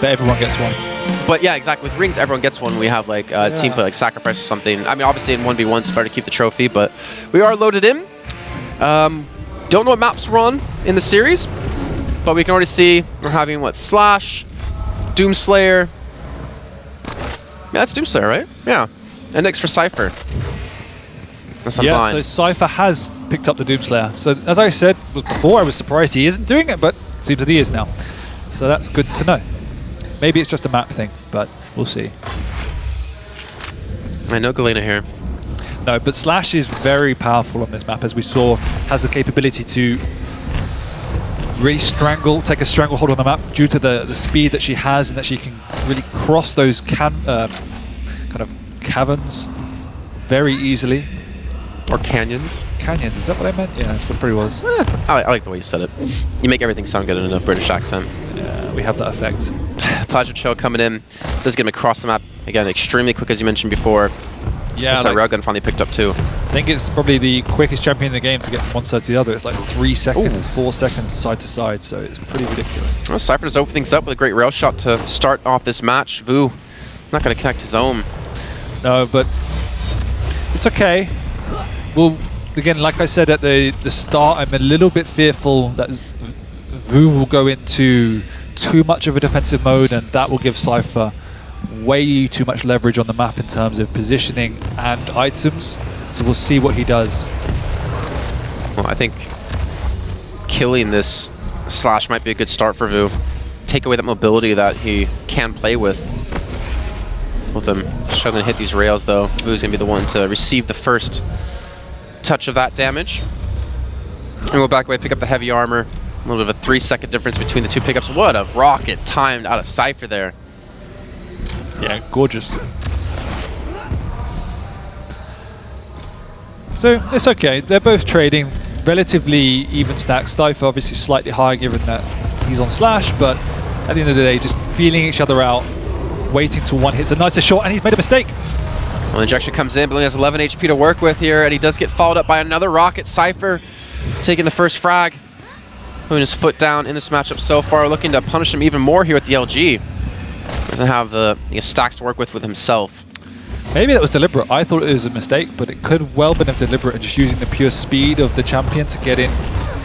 but everyone gets one. But yeah, exactly. With rings, everyone gets one. We have like team play, like sacrifice or something. I mean, obviously in 1v1, it's better to keep the trophy, but we are loaded in. Don't know what maps we're on in the series, but we can already see we're having what, Slash, Doomslayer. Yeah, that's Doomslayer, right? Yeah. And next for cYpheR. Unless I'm blind. So cYpheR has picked up the Doomslayer. So as I said before, I was surprised he isn't doing it, but it seems that he is now. So that's good to know. Maybe it's just a map thing, but we'll see. I know Galena here. No, but Slash is very powerful on this map, as we saw, has the capability to really take a stranglehold on the map due to the speed that she has, and that she can really cross those kind of caverns very easily. Or canyons. Canyons, is that what I meant? Yeah, that's what it probably was. I like the way you said it. You make everything sound good in a British accent. Yeah, we have that effect. Plasma Trail coming in. This is going to across the map. Again, extremely quick, as you mentioned before. Yeah, like Railgun finally picked up too. I think it's probably the quickest champion in the game to get from one side to the other. It's like 3 seconds, 4 seconds side to side, so it's pretty ridiculous. Well, cYpheR does open things up with a great rail shot to start off this match. Vo not going to connect his own. No, but it's okay. Well, again, like I said at the start, I'm a little bit fearful that Vo will go into too much of a defensive mode, and that will give cYpheR way too much leverage on the map in terms of positioning and items. So we'll see what he does. Well, I think killing this Slash might be a good start for Vo. Take away that mobility that he can play with him struggling to hit these rails, though. Vo's going to be the one to receive the first touch of that damage. And we'll back away, pick up the heavy armor. A little bit of a 3-second difference between the two pickups. What a rocket timed out of cYpheR there. Yeah, gorgeous. So it's okay. They're both trading relatively even stacks. cYpheR obviously slightly higher given that he's on Slash, but at the end of the day, just feeling each other out, waiting till one hits a nicer shot, and he's made a mistake. Well, injection comes in, but only has 11 HP to work with here, and he does get followed up by another rocket. cYpheR taking the first frag, putting his foot down in this matchup so far, looking to punish him even more here with the LG. Doesn't have the stacks to work with himself. Maybe that was deliberate. I thought it was a mistake, but it could well been deliberate and just using the pure speed of the champion to get in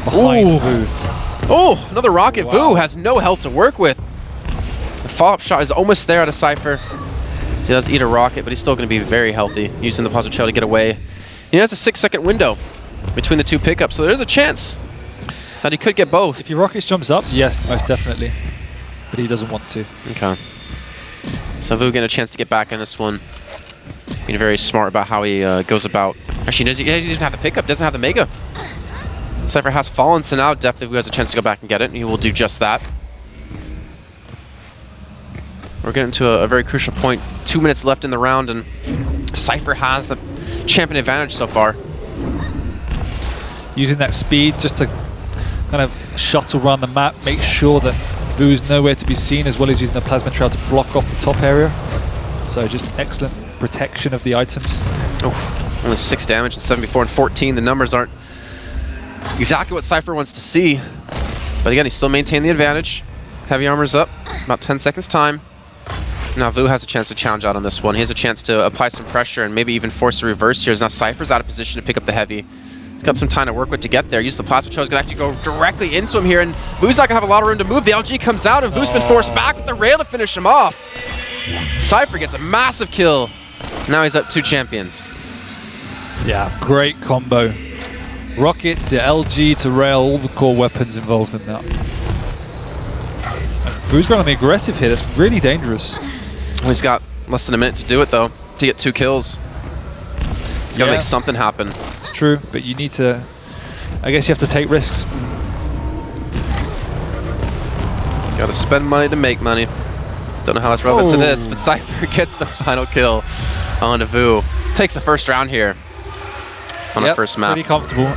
behind Vo. Oh, another rocket. Wow. Vo has no health to work with. The follow-up shot is almost there out of cYpheR. So he does eat a rocket, but he's still going to be very healthy, using the positive trail to get away. He has a 6-second window between the two pickups, so there's a chance that he could get both. If your rockets jumps up, yes, most definitely. But he doesn't want to. Okay. So Vo getting a chance to get back in this one. Being very smart about how he goes about. Actually, he doesn't have the pickup, doesn't have the Mega. cYpheR has fallen, so now definitely Vo has a chance to go back and get it, and he will do just that. We're getting to a very crucial point. 2 minutes left in the round, and cYpheR has the champion advantage so far. Using that speed just to kind of shuttle around the map, make sure that Vo's nowhere to be seen, as well as using the plasma trail to block off the top area. So just excellent protection of the items. Oof, only 6 damage and 7 before and 14. The numbers aren't exactly what cYpheR wants to see. But again, he's still maintaining the advantage. Heavy armor's up, about 10 seconds time. Now Vo has a chance to challenge out on this one. He has a chance to apply some pressure and maybe even force a reverse here, as now cYpheR's out of position to pick up the heavy. He's got some time to work with to get there. Use the plasma trail, is going to actually go directly into him here, and Vo's not going to have a lot of room to move. The LG comes out, and Vo's been forced back with the rail to finish him off. cYpheR gets a massive kill. Now he's up 2 champions. Yeah, great combo. Rocket to LG to rail, all the core weapons involved in that. Vo's going on the aggressive here. That's really dangerous. Well, he's got less than a minute to do it, though, to get 2 kills. He's got to make something happen. It's true, but you need to... I guess you have to take risks. Got to spend money to make money. Don't know how that's relevant to this, but cYpheR gets the final kill on Vo. Takes the first round here on the first map. Pretty comfortable.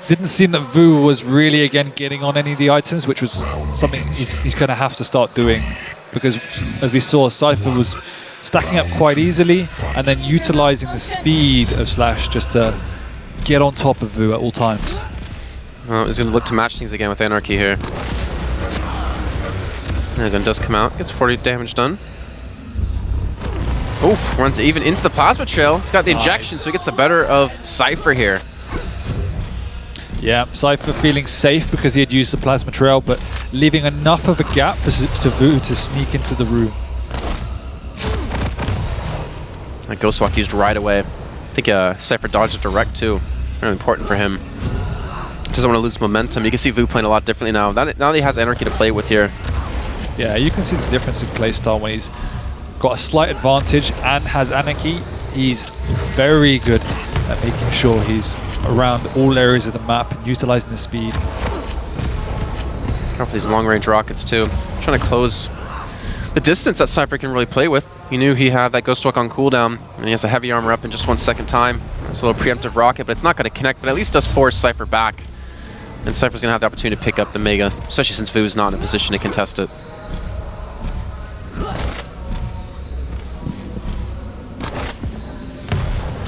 Didn't seem that Vo was really, again, getting on any of the items, which was something he's going to have to start doing. Because, as we saw, cYpheR was stacking up quite easily and then utilizing the speed of Slash just to get on top of Vo at all times. Well, he's going to look to match things again with Anarchy here. And the gun does come out, gets 40 damage done. Oof, runs even into the plasma trail. He's got the injection, so he gets the better of cYpheR here. Yeah, cYpheR feeling safe because he had used the plasma trail, but leaving enough of a gap for Vo0 to sneak into the room. That Ghost Walk used right away. I think cYpheR dodged it direct too. Very important for him. Doesn't want to lose momentum. You can see Vo playing a lot differently now. Now that he has Anarchy to play with here. Yeah, you can see the difference in playstyle when he's got a slight advantage and has Anarchy. He's very good at making sure he's around all areas of the map and utilizing the speed. Go for these long-range rockets too. Trying to close the distance that cYpheR can really play with. He knew he had that Ghost Walk on cooldown, and he has a heavy armor up in just 1 second time. It's a little preemptive rocket, but it's not going to connect, but at least does force cYpheR back. And cYpheR's going to have the opportunity to pick up the Mega, especially since Vo's not in a position to contest it.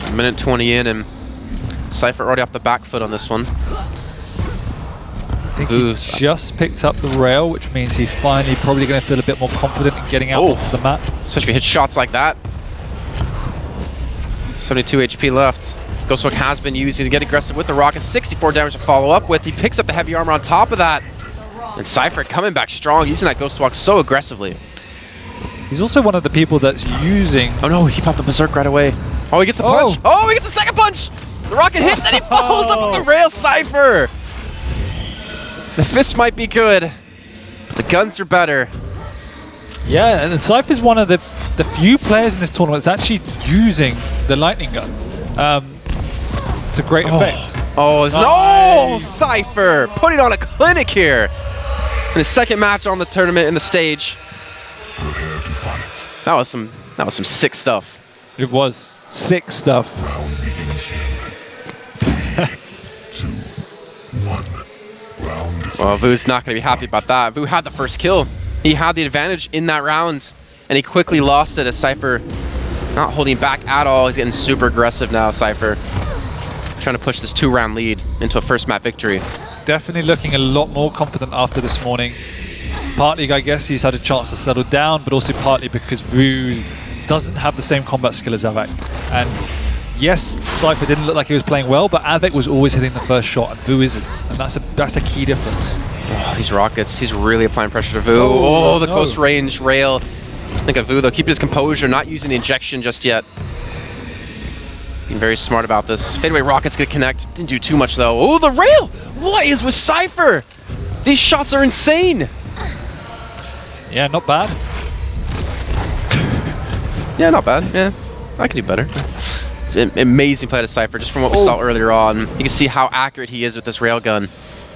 A minute 20 in, and cYpheR already off the back foot on this one. I think he just picked up the rail, which means he's finally probably going to feel a bit more confident in getting out onto the map. Especially if he hits shots like that. 72 HP left. Ghost Walk has been used to get aggressive with the rocket. 64 damage to follow up with. He picks up the heavy armor on top of that. And cYpheR coming back strong, using that Ghost Walk so aggressively. He's also one of the people that's using... Oh no, he popped the Berserk right away. Oh, he gets a punch. Oh, he gets a second punch. The rocket hits and he falls up on the rail. cYpheR. The fist might be good, but the guns are better. Yeah, and cYpheR's one of the few players in this tournament that's actually using the lightning gun to great effect. Oh, no! cYpheR putting on a clinic here in his second match on the tournament in the stage. That was some sick stuff. It was sick stuff. Well, Vo's not going to be happy about that. Vo had the first kill. He had the advantage in that round, and he quickly lost it as cYpheR not holding back at all. He's getting super aggressive now, cYpheR. Trying to push this 2-round lead into a first map victory. Definitely looking a lot more confident after this morning. Partly, I guess, he's had a chance to settle down, but also partly because Vo doesn't have the same combat skill as Avec. And yes, cYpheR didn't look like he was playing well, but Avec was always hitting the first shot, and Vo isn't. And that's a key difference. Oh, these rockets, he's really applying pressure to Vo. Oh, the close range rail. I think of Vo, though, keeping his composure, not using the injection just yet. Being very smart about this. Fadeaway rocket's gonna connect. Didn't do too much, though. Oh, the rail! What is with cYpheR? These shots are insane. Yeah, not bad. Yeah, not bad. Yeah, I could do better. Amazing play to cYpheR, just from what we saw earlier on. You can see how accurate he is with this railgun.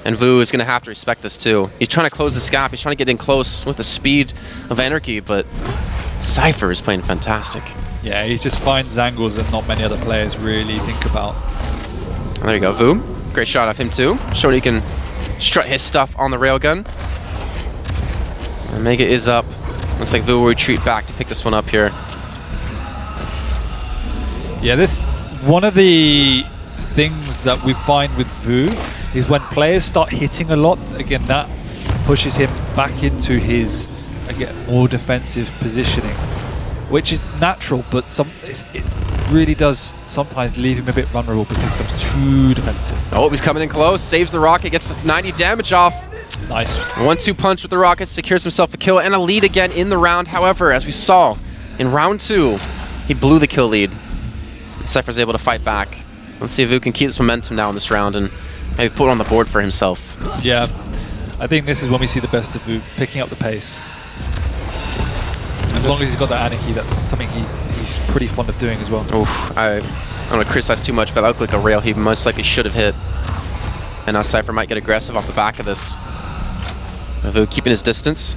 And Vo is going to have to respect this too. He's trying to close this gap. He's trying to get in close with the speed of Anarchy, but cYpheR is playing fantastic. Yeah, he just finds angles that not many other players really think about. And there you go, Vo. Great shot of him too. Showing he can strut his stuff on the railgun. And Mega is up. Looks like Vo will retreat back to pick this one up here. Yeah, this one of the things that we find with Vo is when players start hitting a lot, again, that pushes him back into his, again, more defensive positioning, which is natural, but it really does sometimes leave him a bit vulnerable because he becomes too defensive. Oh, he's coming in close, saves the rocket, gets the 90 damage off. Nice. 1-2 punch with the rocket, secures himself a kill and a lead again in the round. However, as we saw in round 2, he blew the kill lead. cYpheR's able to fight back. Let's see if Vo can keep this momentum now in this round and maybe put it on the board for himself. Yeah, I think this is when we see the best of Vo, picking up the pace. As long as he's got that Anarchy, that's something he's pretty fond of doing as well. Oof, I don't want to criticize too much, but that looked like a rail he most likely should have hit. And now cYpheR might get aggressive off the back of this. Vo keeping his distance.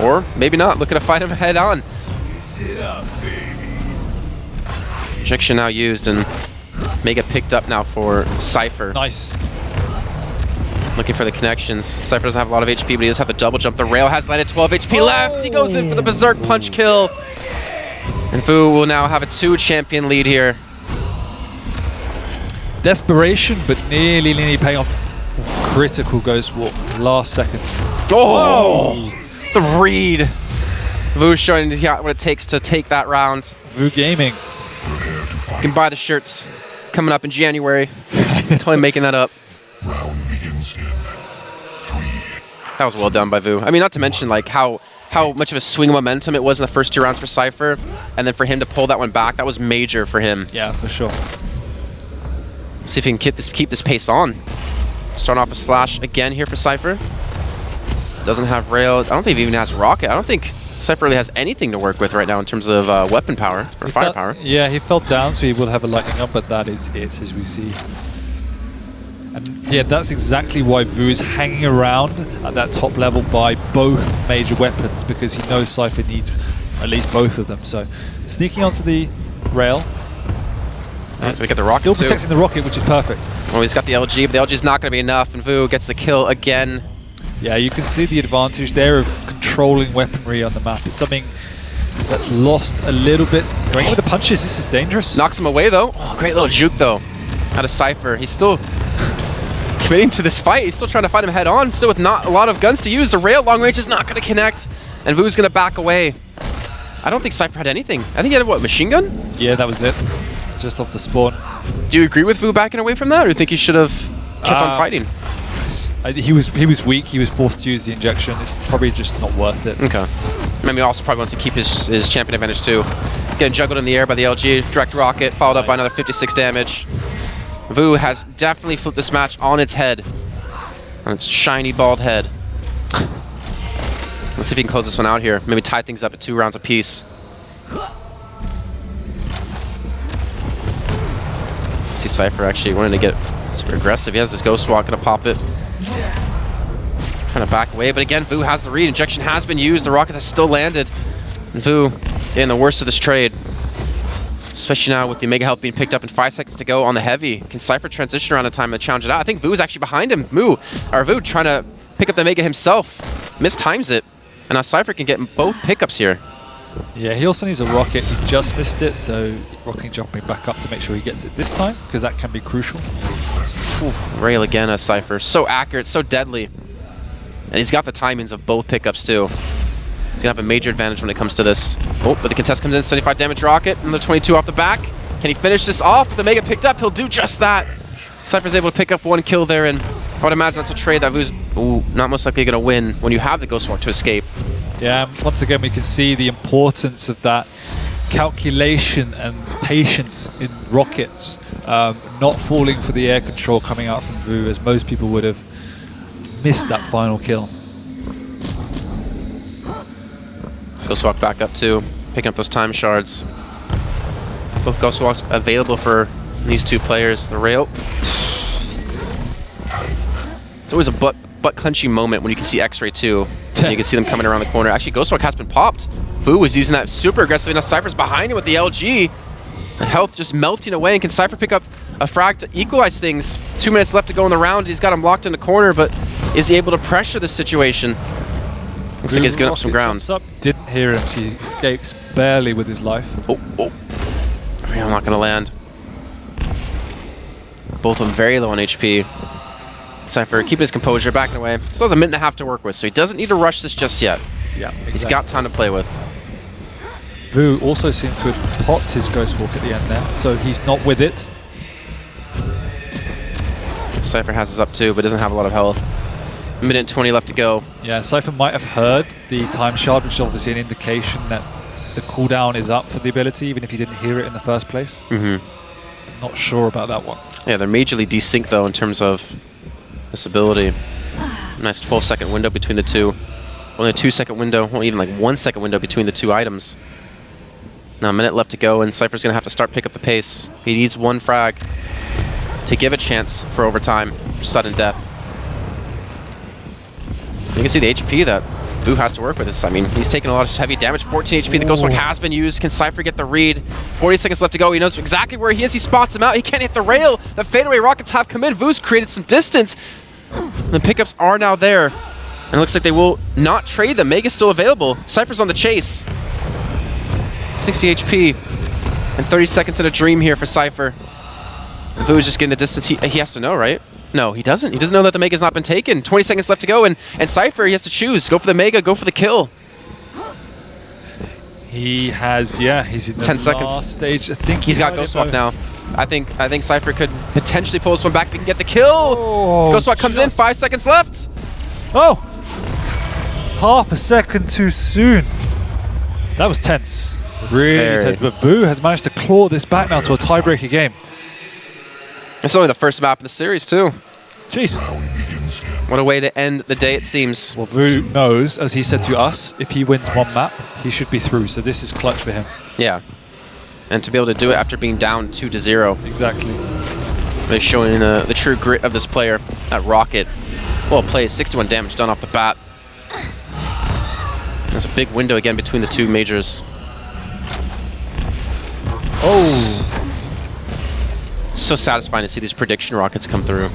Or maybe not, looking to fight him head on. Sit up, baby. Injection now used and Mega picked up now for cYpheR. Nice. Looking for the connections. cYpheR doesn't have a lot of HP, but he does have the double jump. The rail has landed 12 HP left. He goes in for the Berserk punch kill. And Vo will now have a 2-champion lead here. Desperation, but nearly paying off. Critical Ghost Walk, last second. Oh! The read. Vo showing he's got what it takes to take that round. Vo Gaming. You can buy the shirts coming up in January. Totally making that up. That was well done by Vo. I mean, not to mention like how much of a swing of momentum it was in the first 2 rounds for cYpheR, and then for him to pull that one back, that was major for him. Yeah, for sure. See if he can keep this pace on. Starting off a slash again here for cYpheR. Doesn't have rail. I don't think he even has rocket. I don't think cYpheR really has anything to work with right now in terms of weapon power or firepower. Yeah, he fell down, so he will have a lightning up, but that is it, as we see. And yeah, that's exactly why Vo is hanging around at that top level by both major weapons, because he knows cYpheR needs at least both of them. So sneaking onto the rail. Right, so we get the rocket Still protecting the rocket, which is perfect. Well, he's got the LG, but the LG is not going to be enough, and Vo gets the kill again. Yeah, you can see the advantage there of controlling weaponry on the map. It's something that's lost a little bit. Going in with the punches, this is dangerous. Knocks him away, though. Oh, great little juke, though, out of cYpheR. He's still committing to this fight. He's still trying to fight him head on, still with not a lot of guns to use. The rail long range is not going to connect, and Vo's going to back away. I don't think cYpheR had anything. I think he had, what, machine gun? Yeah, that was it. Just off the spawn. Do you agree with Vo backing away from that, or do you think he should have kept on fighting? He was weak. He was forced to use the injection. It's probably just not worth it. Okay. Maybe also probably wants to keep his champion advantage too. Getting juggled in the air by the LG. Direct rocket, followed up by another 56 damage. Vo has definitely flipped this match on its head. On its shiny, bald head. Let's see if he can close this one out here. Maybe tie things up at 2 rounds apiece. See cYpheR actually wanting to get super aggressive. He has this ghost walk, gonna pop it. Trying to back away, but again, Vo has the read. Injection has been used. The rocket has still landed. And Vo in the worst of this trade. Especially now with the Mega Health being picked up and 5 seconds to go on the heavy. Can cYpheR transition around in time to challenge it out? I think Vo is actually behind him. Vo trying to pick up the Mega himself. Mistimes it. And now cYpheR can get both pickups here. Yeah, he also needs a rocket. He just missed it, so rocket jumping back up to make sure he gets it this time, because that can be crucial. Rail again as cYpheR. So accurate, so deadly. And he's got the timings of both pickups too. He's gonna have a major advantage when it comes to this. Oh, but the contest comes in, 75 damage rocket, another 22 off the back. Can he finish this off? With the Mega picked up, he'll do just that. cYpheR's able to pick up 1 kill there, and I would imagine that's a trade that Vo's not most likely gonna win when you have the Ghost Walk to escape. Yeah, once again we can see the importance of that calculation and patience in rockets, not falling for the air control coming out from Vo, as most people would have missed that final kill. Ghost Walk back up too, picking up those time shards. Both Ghost Walks available for these 2 players. The rail. It's always a butt clenching moment when you can see X-Ray too. And you can see them coming around the corner. Actually, Ghost Walk has been popped. Vo was using that super aggressively. Now cYpheR's behind him with the LG. And health just melting away. And can cYpheR pick up a frag to equalize things? 2 minutes left to go in the round. He's got him locked in the corner, but is he able to pressure this situation? Looks like he's going up some ground. Didn't hear him, so he escapes barely with his life. Oh. I'm not going to land. Both of them very low on HP. cYpheR keeping his composure, backing away. Still has a 1.5 minutes to work with, so he doesn't need to rush this just yet. Yeah, exactly. He's got time to play with. Vo also seems to have popped his Ghost Walk at the end there, so he's not with it. cYpheR has his up too, but doesn't have a lot of health. 1:20 left to go. Yeah, cYpheR might have heard the time shard, which is obviously an indication that the cooldown is up for the ability, even if he didn't hear it in the first place. Not sure about that one. Yeah, they're majorly desynced though in terms of this ability. Nice 12-second window between the 2. Only a 2-second window, well, even like 1-second window between the 2 items. Now a 1 minute left to go, and cYpheR's gonna have to start pick up the pace. He needs 1 frag to give a chance for overtime, for sudden death. You can see the HP that Vo has to work with this. I mean, he's taking a lot of heavy damage. 14 HP. The Ghost Walk has been used. Can cYpheR get the read? 40 seconds left to go. He knows exactly where he is. He spots him out. He can't hit the rail. The fadeaway rockets have come in. Vo's created some distance. The pickups are now there. And it looks like they will not trade them. Mega's still available. cYpheR's on the chase. 60 HP. And 30 seconds in a dream here for cYpheR. Vo's just getting the distance he has to know, right? No, he doesn't. He doesn't know that the Mega's not been taken. 20 seconds left to go, and cYpheR, he has to choose. Go for the Mega, go for the kill. He has, yeah, he's in the 10 seconds. last stage. I think He's got Ghost Walk now. I think cYpheR could potentially pull this one back if he can get the kill. Oh, Ghost Walk comes in, 5 seconds left. Oh! Half a second too soon. That was tense. Really Very. tense. But Vo has managed to claw this back now to a tiebreaker game. It's only the first map in the series, too. Jeez. What a way to end the day, it seems. Well, Vo knows, as he said to us, if he wins one map, he should be through. So this is clutch for him. Yeah. And to be able to do it after being down 2-0. Exactly. Really showing the true grit of this player. That Rocket. Well played, 61 damage done off the bat. There's a big window again between the two majors. Oh! So satisfying to see these prediction rockets come through.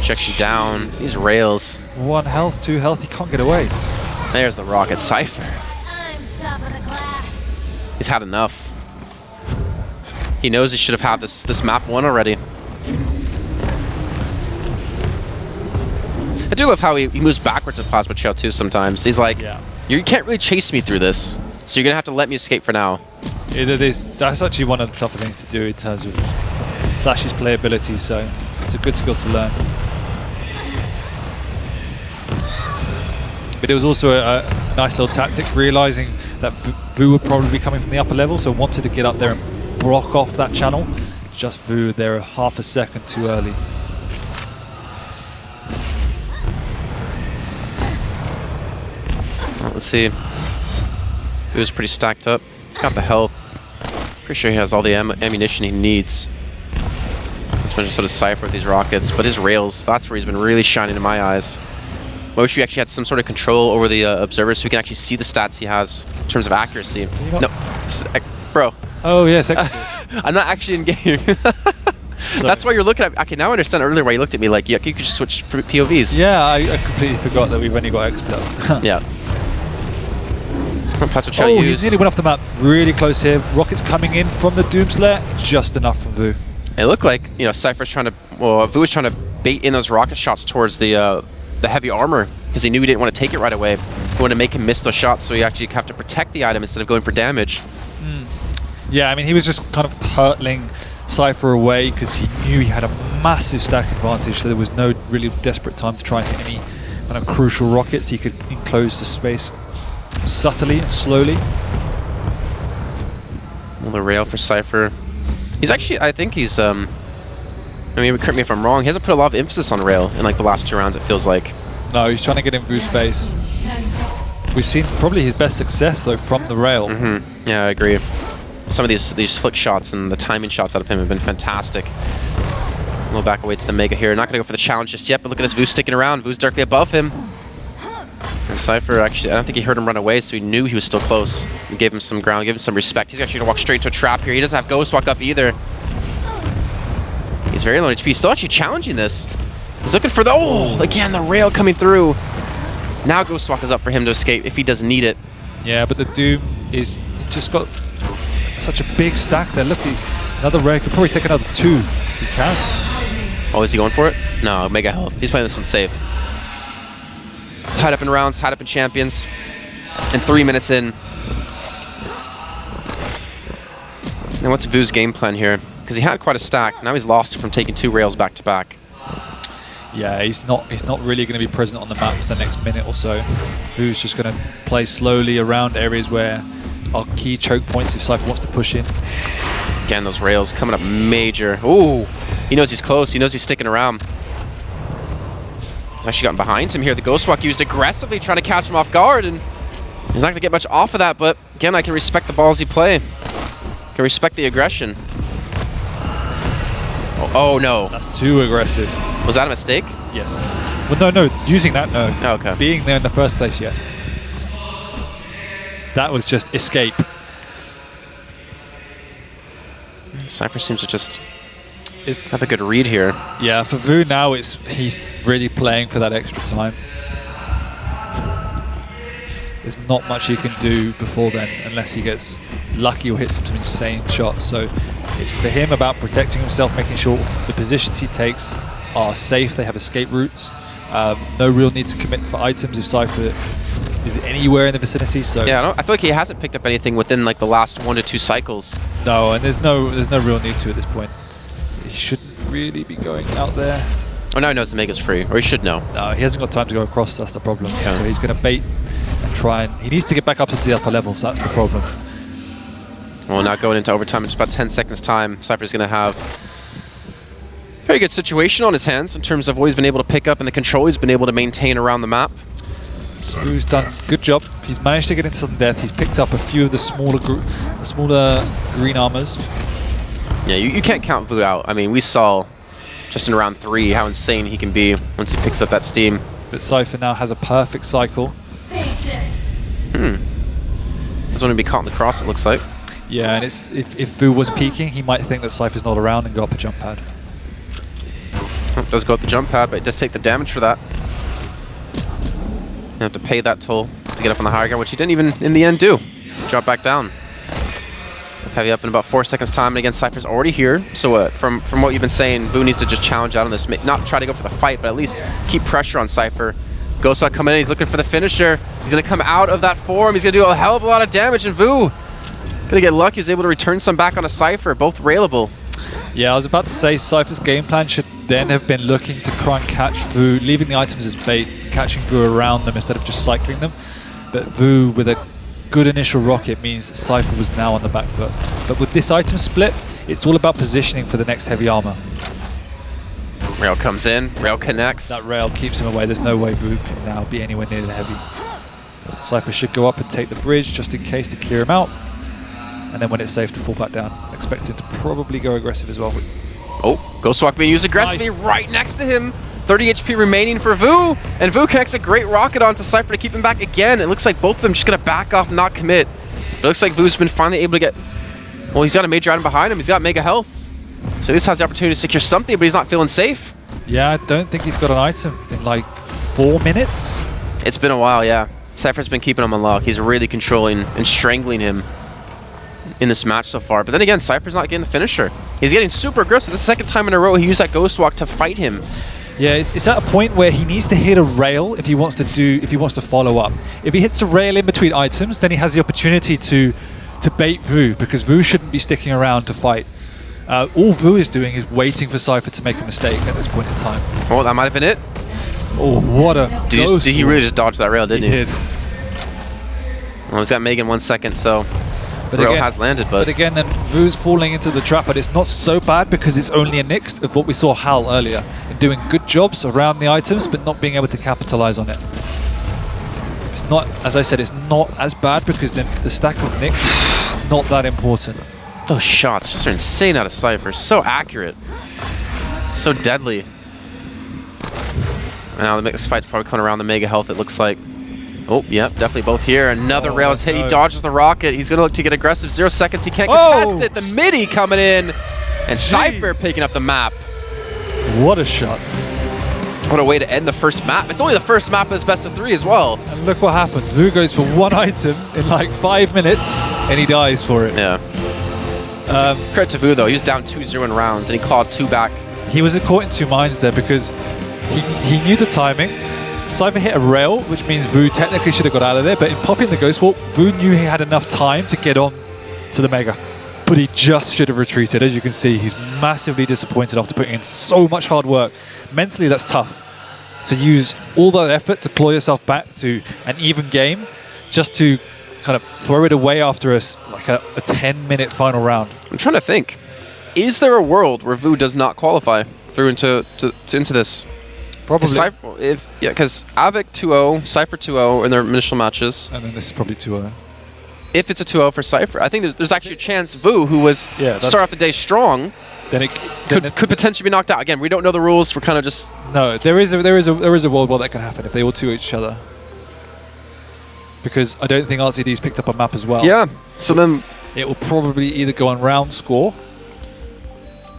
Checks you down. These rails. 1 health, 2 health, he can't get away. There's the rocket. cYpheR. He's had enough. He knows he should have had this map won already. I do love how he moves backwards with Plasma Trail too sometimes. He's like, Yeah. You can't really chase me through this, so you're going to have to let me escape for now. That's actually one of the tougher things to do in terms of Slash's playability, so it's a good skill to learn. But it was also a nice little tactic, realizing that Vo would probably be coming from the upper level, so wanted to get up there and block off that channel. Just Vo there half a second too early. Well, let's see. Vo's pretty stacked up. He's got the health. Pretty sure he has all the ammunition he needs. So does cYpheR with these rockets, but his rails, that's where he's been really shining in my eyes. I wish we actually had some sort of control over the observer so we can actually see the stats he has in terms of accuracy. No, bro. Oh, yes. I'm not actually in game. That's why you're looking at me. Okay, now I understand earlier why you looked at me like, yeah, you could just switch POVs. Yeah, I completely forgot that we've only got XP. Yeah. Oh, he nearly went off the map. Really close here. Rockets coming in from the Doomslayer. Just enough from Vo. It looked like, you know, cYpheR's trying to, well, Vo was trying to bait in those rocket shots towards the heavy armor because he knew he didn't want to take it right away. He wanted to make him miss those shots, so he actually have to protect the item instead of going for damage. Yeah, I mean, he was just kind of hurtling cYpheR away because he knew he had a massive stack advantage, so there was no really desperate time to try and hit any kind of crucial rockets. He could enclose the space subtly and slowly. Well, the rail for cYpheR. He's actually, I think he's, I mean, correct me if I'm wrong, he hasn't put a lot of emphasis on rail in like the last 2 rounds, it feels like. No, he's trying to get in Vo's face. We've seen probably his best success, though, from the rail. Yeah, I agree. Some of these flick shots and the timing shots out of him have been fantastic. We'll back away to the Mega here. Not going to go for the challenge just yet, but look at this Vo sticking around. Vo's directly above him. And cYpheR actually, I don't think he heard him run away, so he knew he was still close. He gave him some ground, gave him some respect. He's actually going to walk straight into a trap here. He doesn't have Ghost Walk up either. He's very low HP. He's still actually challenging this. He's looking for the, again, the rail coming through. Now Ghost Walk is up for him to escape if he does need it. Yeah, but the Doom he's just got such a big stack there. Look, another rail could probably take another 2. He can. Oh, is he going for it? No, Mega Health. He's playing this one safe. Tied up in rounds, tied up in champions. And 3 minutes in. Now what's Vo's game plan here? Because he had quite a stack. Now he's lost from taking 2 rails back to back. Yeah, he's not really going to be present on the map for the next minute or so. Vo's just going to play slowly around areas where are key choke points if cYpheR wants to push in. Again, those rails coming up major. Ooh, he knows he's close. He knows he's sticking around. He's actually gotten behind him here. The Ghost Walk used aggressively, trying to catch him off guard, and he's not going to get much off of that, but again, I can respect the ballsy play. I can respect the aggression. Oh, no. That's too aggressive. Was that a mistake? Yes. Well, no. Using that, no. Oh, okay. Being there in the first place, yes. That was just escape. cYpheR seems to just have a good read here. Yeah, for Vo now, he's really playing for that extra time. There's not much he can do before then, unless he gets lucky or hits some insane shots. So It's for him about protecting himself, making sure the positions he takes are safe, they have escape routes. No real need to commit for items if cYpheR is anywhere in the vicinity. So yeah, I feel like he hasn't picked up anything within like the last 1 to 2 cycles. no, and there's no real need to at this point. He shouldn't really be going out there. Oh, now he knows the Mega's free, or he should know. No, he hasn't got time to go across, that's the problem. Yeah. So he's going to bait and try and... He needs to get back up to the upper levels, that's the problem. Well, now going into overtime in just about 10 seconds time, cYpheR's going to have a very good situation on his hands in terms of what he's been able to pick up and the control he's been able to maintain around the map. Vu's done a good job. He's managed to get into some death. He's picked up a few of the smaller green armors. Yeah, you can't count Vo out. I mean, we saw just in round 3 how insane he can be once he picks up that steam. But cYpheR now has a perfect cycle. Doesn't want to be caught in the cross, it looks like. Yeah, and it's if Vo was peeking, he might think that cYpheR's not around and go up a jump pad. Oh, does go up the jump pad, but it does take the damage for that. You have to pay that toll to get up on the higher ground, which he didn't even in the end do. Drop back down. Heavy up in about 4 seconds time, and again, cYpheR's already here. So from what you've been saying, Vo needs to just challenge out on this, not try to go for the fight, but at least keep pressure on cYpheR. Ghostwalk coming in, he's looking for the finisher. He's gonna come out of that form, he's gonna do a hell of a lot of damage, and Vo gonna get lucky, he's able to return some back on a cYpheR, both railable. Yeah, I was about to say cYpheR's game plan should then have been looking to try and catch Vo, leaving the items as bait, catching Vo around them instead of just cycling them. But Vo with a good initial rocket means that cYpheR was now on the back foot. But with this item split, it's all about positioning for the next heavy armor. Rail comes in, rail connects. That rail keeps him away. There's no way Vo can now be anywhere near the heavy. cYpheR should go up and take the bridge just in case to clear him out. And then when it's safe to fall back down, expect him to probably go aggressive as well. Oh, Ghostwalk being used aggressively right next to him. 30 HP remaining for Vo, and Vo connects a great rocket onto cYpheR to keep him back again. It looks like both of them just gonna back off, not commit. It looks like Vo's been finally able to get, well, he's got a major item behind him, he's got mega health. So this has the opportunity to secure something, but he's not feeling safe. Yeah, I don't think he's got an item in like 4 minutes. It's been a while, yeah. cYpheR's been keeping him on lock. He's really controlling and strangling him in this match so far. But then again, cYpheR's not getting the finisher. He's getting super aggressive. The second time in a row he used that Ghostwalk to fight him. Yeah, it's at a point where he needs to hit a rail if he wants to follow up. If he hits a rail in between items, then he has the opportunity to bait Vo, because Vo shouldn't be sticking around to fight. All Vo is doing is waiting for cYpheR to make a mistake at this point in time. Oh, that might have been it. Oh, what a Did he really just dodge that rail, didn't he? He did. Well, he's got Megan 1 second, so the rail has landed, but again, then Vo's falling into the trap, but it's not so bad because it's only a nix of what we saw Hal earlier, in doing good jobs around the items, but not being able to capitalize on it. It's not, as I said, it's not as bad because then the stack of nicks not that important. those shots just are insane out of cYpheR. So accurate, so deadly. And now this fight's probably coming around the mega health, it looks like. Oh, yep, definitely both here. Another rail is hit. He dodges the rocket. He's going to look to get aggressive. 0 seconds. He can't contest it. The midi coming in. And cYpheR picking up the map. What a shot. What a way to end the first map. It's only the first map of this best of 3 as well. And look what happens. Vo goes for 1 item in like 5 minutes, and he dies for it. Yeah. Credit to Vo, though. He was down 2-0 in rounds, and he clawed 2 back. He was caught in 2 minds there because he knew the timing. cYpheR hit a rail, which means Vo technically should have got out of there, but in popping the Ghost Walk, Vo knew he had enough time to get on to the Mega. But he just should have retreated. As you can see, he's massively disappointed after putting in so much hard work. Mentally, that's tough. To use all that effort to claw yourself back to an even game, just to kind of throw it away after a 10-minute final round. I'm trying to think. Is there a world where Vo does not qualify through into this? Probably. Because Avik 2-0, cYpheR 2-0 in their initial matches. And then this is probably 2-0. If it's a 2-0 for cYpheR, I think there's actually a chance Vo, who was start off the day strong, then could potentially be knocked out. Again, we don't know the rules. We're kind of just no. There is a world where that can happen if they all 2 each other. Because I don't think RCD's picked up a map as well. Yeah. So then it will probably either go on round score,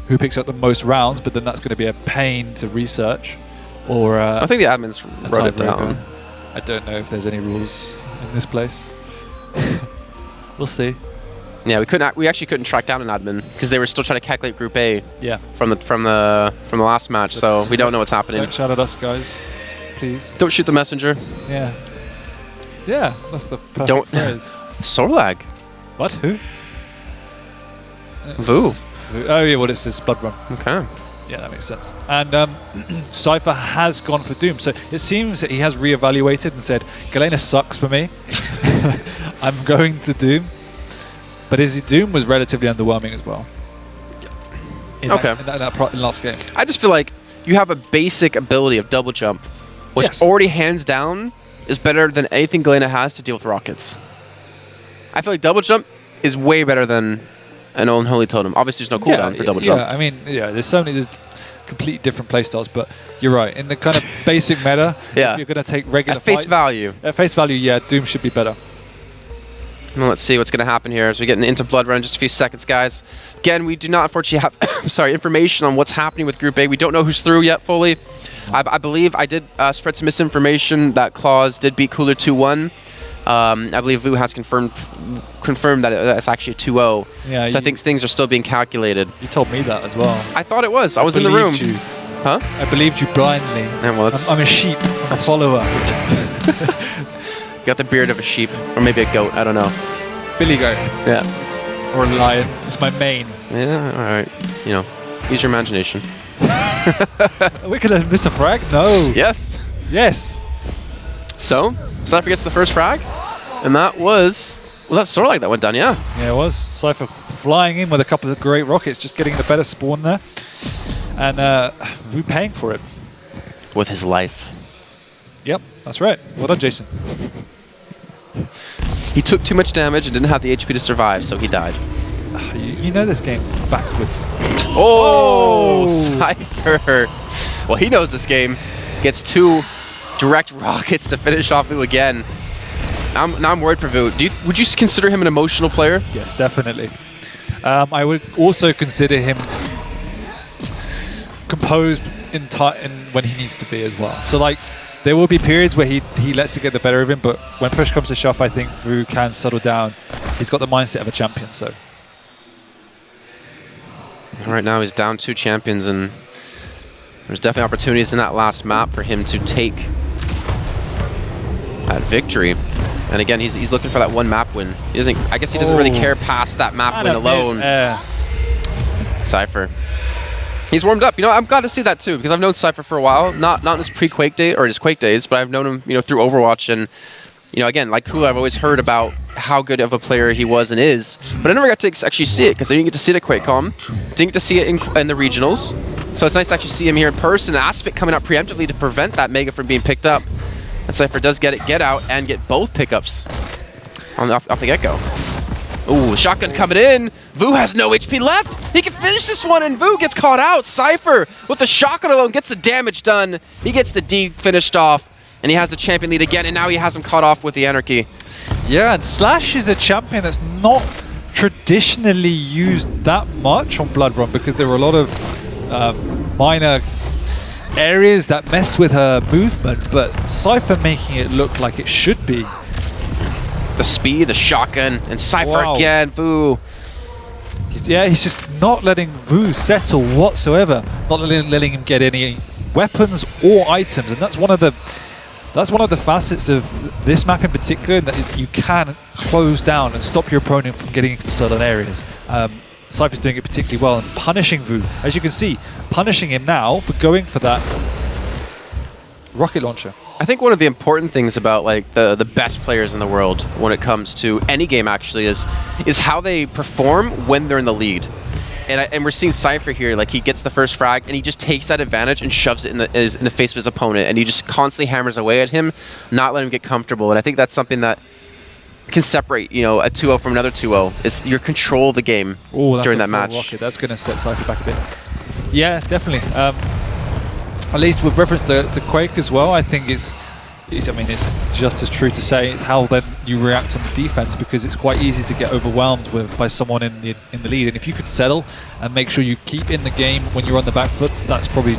who picks up the most rounds, but then that's going to be a pain to research. Or I think the admins wrote it down. I don't know if there's any rules in this place. We'll see. Yeah, we actually couldn't track down an admin because they were still trying to calculate Group A. Yeah. From the last match, so we don't know what's happening. Don't shout at us, guys. Please. Don't shoot the messenger. Yeah. Yeah, that's the perfect Don't. phrase. Sorlag. What? Who? Vu. Oh yeah, well it's this Blood Run. Okay. Yeah, that makes sense. And cYpheR has gone for Doom, so it seems that he has reevaluated and said, Galena sucks for me. I'm going to Doom. But his Doom was relatively underwhelming as well. In that last game. I just feel like you have a basic ability of double jump, which already hands down is better than anything Galena has to deal with rockets. I feel like double jump is way better than an Unholy Totem. Obviously, there's no cooldown for double jump. Yeah, I mean, there's so many completely different playstyles, but you're right. In the kind of basic meta, if you're going to take regular at face fights, value. At face value, yeah, Doom should be better. Well, let's see what's going to happen here as we get into Blood Run in just a few seconds, guys. Again, we do not unfortunately have information on what's happening with Group A. We don't know who's through yet fully. I believe I did spread some misinformation that Claws did beat Cooler 2-1. I believe Vu has confirmed that it's actually a 2-0. Yeah, so I think things are still being calculated. You told me that as well. I thought it was. I was in the room. You. Huh? I believed you blindly. Yeah, well, I'm a sheep. I'm a follower. Got the beard of a sheep, or maybe a goat. I don't know. Billy goat. Yeah. Or a lion. It's my main. Yeah. All right. You know, use your imagination. Are we gonna miss a frag? No. Yes. Yes. So, cYpheR gets the first frag, and that was that Sorlag that went down? Yeah. Yeah, it was. cYpheR flying in with a couple of great rockets, just getting the better spawn there, and Vu paying for it with his life. Yep, that's right. Well done, Jason. He took too much damage and didn't have the HP to survive, so he died. You know this game backwards. Oh, cYpheR. Well, he knows this game. Gets 2 direct rockets to finish off Vu again. Now I'm worried for Vu. Would you consider him an emotional player? Yes, definitely. I would also consider him composed in when he needs to be as well. So like, there will be periods where he lets it get the better of him, but when push comes to shove, I think Vu can settle down. He's got the mindset of a champion, so. Right now he's down 2 champions, and there's definitely opportunities in that last map for him to take that victory. And again, he's looking for that 1 map win. I guess he doesn't really care past that map win alone. cYpheR. He's warmed up. You know, I'm glad to see that too, because I've known cYpheR for a while. Not in his pre-Quake day or his Quake days, but I've known him, through Overwatch. And again, like Kula, I've always heard about how good of a player he was and is, but I never got to actually see it because I didn't get to see it at QuakeCon. Didn't get to see it in the regionals. So it's nice to actually see him here in person. Aspect coming out preemptively to prevent that Mega from being picked up. And cYpheR does get out and get both pickups off the get-go. Ooh, shotgun coming in. Vu has no HP left. He can finish this one, and Vu gets caught out. cYpheR, with the shotgun alone, gets the damage done. He gets the D finished off, and he has the champion lead again, and now he has him caught off with the Anarchy. Yeah, and Slash is a champion that's not traditionally used that much on Blood Run because there were a lot of minor areas that mess with her movement, but cYpheR making it look like it should be. The speed, the shotgun, and cYpheR again, Vu. He's just not letting Vu settle whatsoever. Not letting him get any weapons or items, and that's one of the facets of this map in particular, that you can close down and stop your opponent from getting into certain areas. cYpheR's doing it particularly well and punishing Vu. As you can see, punishing him now for going for that rocket launcher. I think one of the important things about the best players in the world when it comes to any game actually is how they perform when they're in the lead. And we're seeing cYpheR here, he gets the first frag and he just takes that advantage and shoves it in the face of his opponent, and he just constantly hammers away at him, not letting him get comfortable. And I think that's something that can separate, a 2-0 from another 2-0, is your control of the game during that match. Rocket. That's going to set cYpheR back a bit. Yeah, definitely. At least with reference to Quake as well, I think it's just as true to say it's how then you react on the defense, because it's quite easy to get overwhelmed by someone in the lead, and if you could settle and make sure you keep in the game when you're on the back foot, that's probably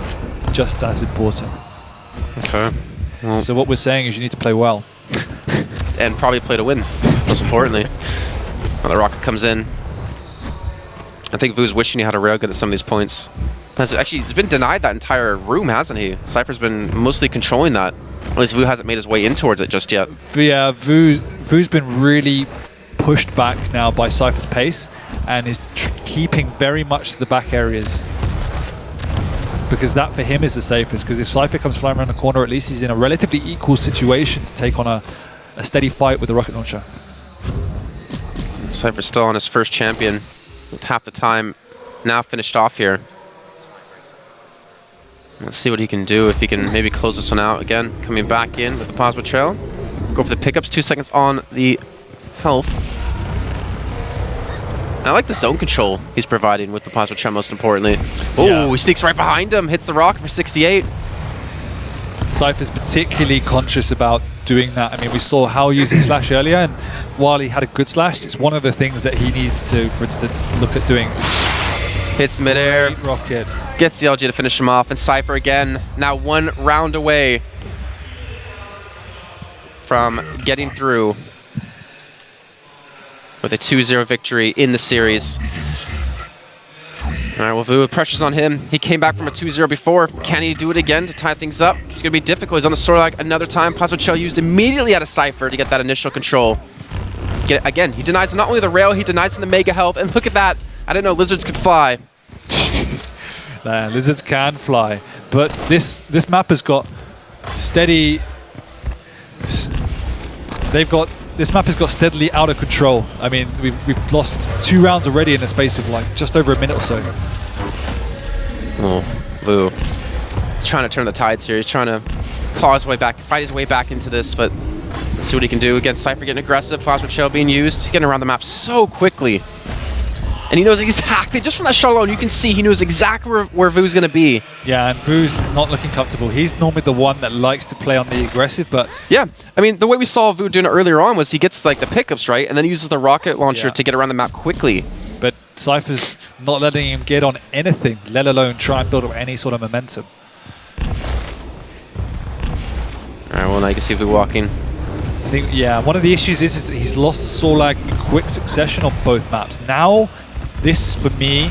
just as important. Okay. Well, so what we're saying is you need to play well. and probably play to win, most importantly. Well, the rocket comes in. I think Vu's wishing he had a railgun at some of these points. He's been denied that entire room, hasn't he? cYpheR's been mostly controlling that. At least Vu hasn't made his way in towards it just yet. Yeah, Vu's been really pushed back now by cYpheR's pace and is keeping very much to the back areas. Because that for him is the safest, because if cYpheR comes flying around the corner, at least he's in a relatively equal situation to take on a steady fight with the rocket launcher. cYpheR's still on his first champion with half the time now finished off here. Let's see what he can do, if he can maybe close this one out again. Coming back in with the plasma trail. Go for the pickups, 2 seconds on the health. And I like the zone control he's providing with the plasma trail most importantly. Oh, yeah. He sneaks right behind him, hits the rocket for 68. cYpheR's particularly conscious about doing that. I mean, we saw Hal using Slash earlier, and while he had a good Slash, it's one of the things that he needs to, for instance, look at doing. Hits the midair. Great rocket. Gets the LG to finish him off, and cYpheR again, now 1 round away from getting through with a 2-0 victory in the series. All right, well, Vu, pressure's on him. He came back from a 2-0 before. Can he do it again to tie things up? It's going to be difficult. He's on the Sorlag another time. Plasma Shell used immediately out of cYpheR to get that initial control. Again, he denies not only the rail, he denies him the mega health. And look at that. I didn't know lizards could fly. Lizards can fly, but this map has got steady. This map has got steadily out of control. I mean, we've lost 2 rounds already in the space of like just over a minute or so. Oh, Vu. He's trying to turn the tides here. He's trying to claw his way back, fight his way back into this, but let's see what he can do. Against cYpheR getting aggressive, plasma trail being used. He's getting around the map so quickly. And he knows exactly, just from that shot alone, you can see he knows exactly where Vu's going to be. Yeah, and Vu's not looking comfortable. He's normally the one that likes to play on the aggressive, but... Yeah, I mean, the way we saw Vu doing it earlier on was he gets like the pickups, right? And then he uses the rocket launcher to get around the map quickly. But cYpheR's not letting him get on anything, let alone try and build up any sort of momentum. All right, well, now you can see Vu walking. I think, yeah, one of the issues is that he's lost Sorlag in quick succession on both maps. Now, this, for me,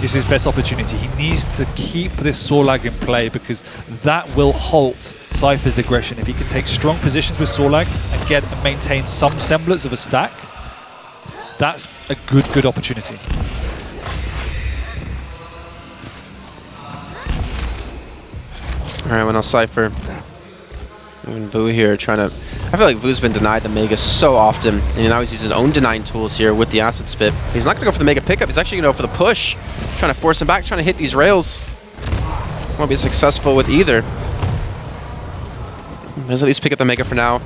is his best opportunity. He needs to keep this Sorlag in play because that will halt cYpheR's aggression. If he can take strong positions with Sorlag and maintain some semblance of a stack, that's a good opportunity. All right, well, now cYpheR and Vu here trying to... I feel like Vu's been denied the Mega so often, and now he's using his own denying tools here with the Acid Spit. He's not going to go for the Mega pickup, he's actually going to go for the push. Trying to force him back, trying to hit these rails. Won't be successful with either. Let's at least pick up the Mega for now.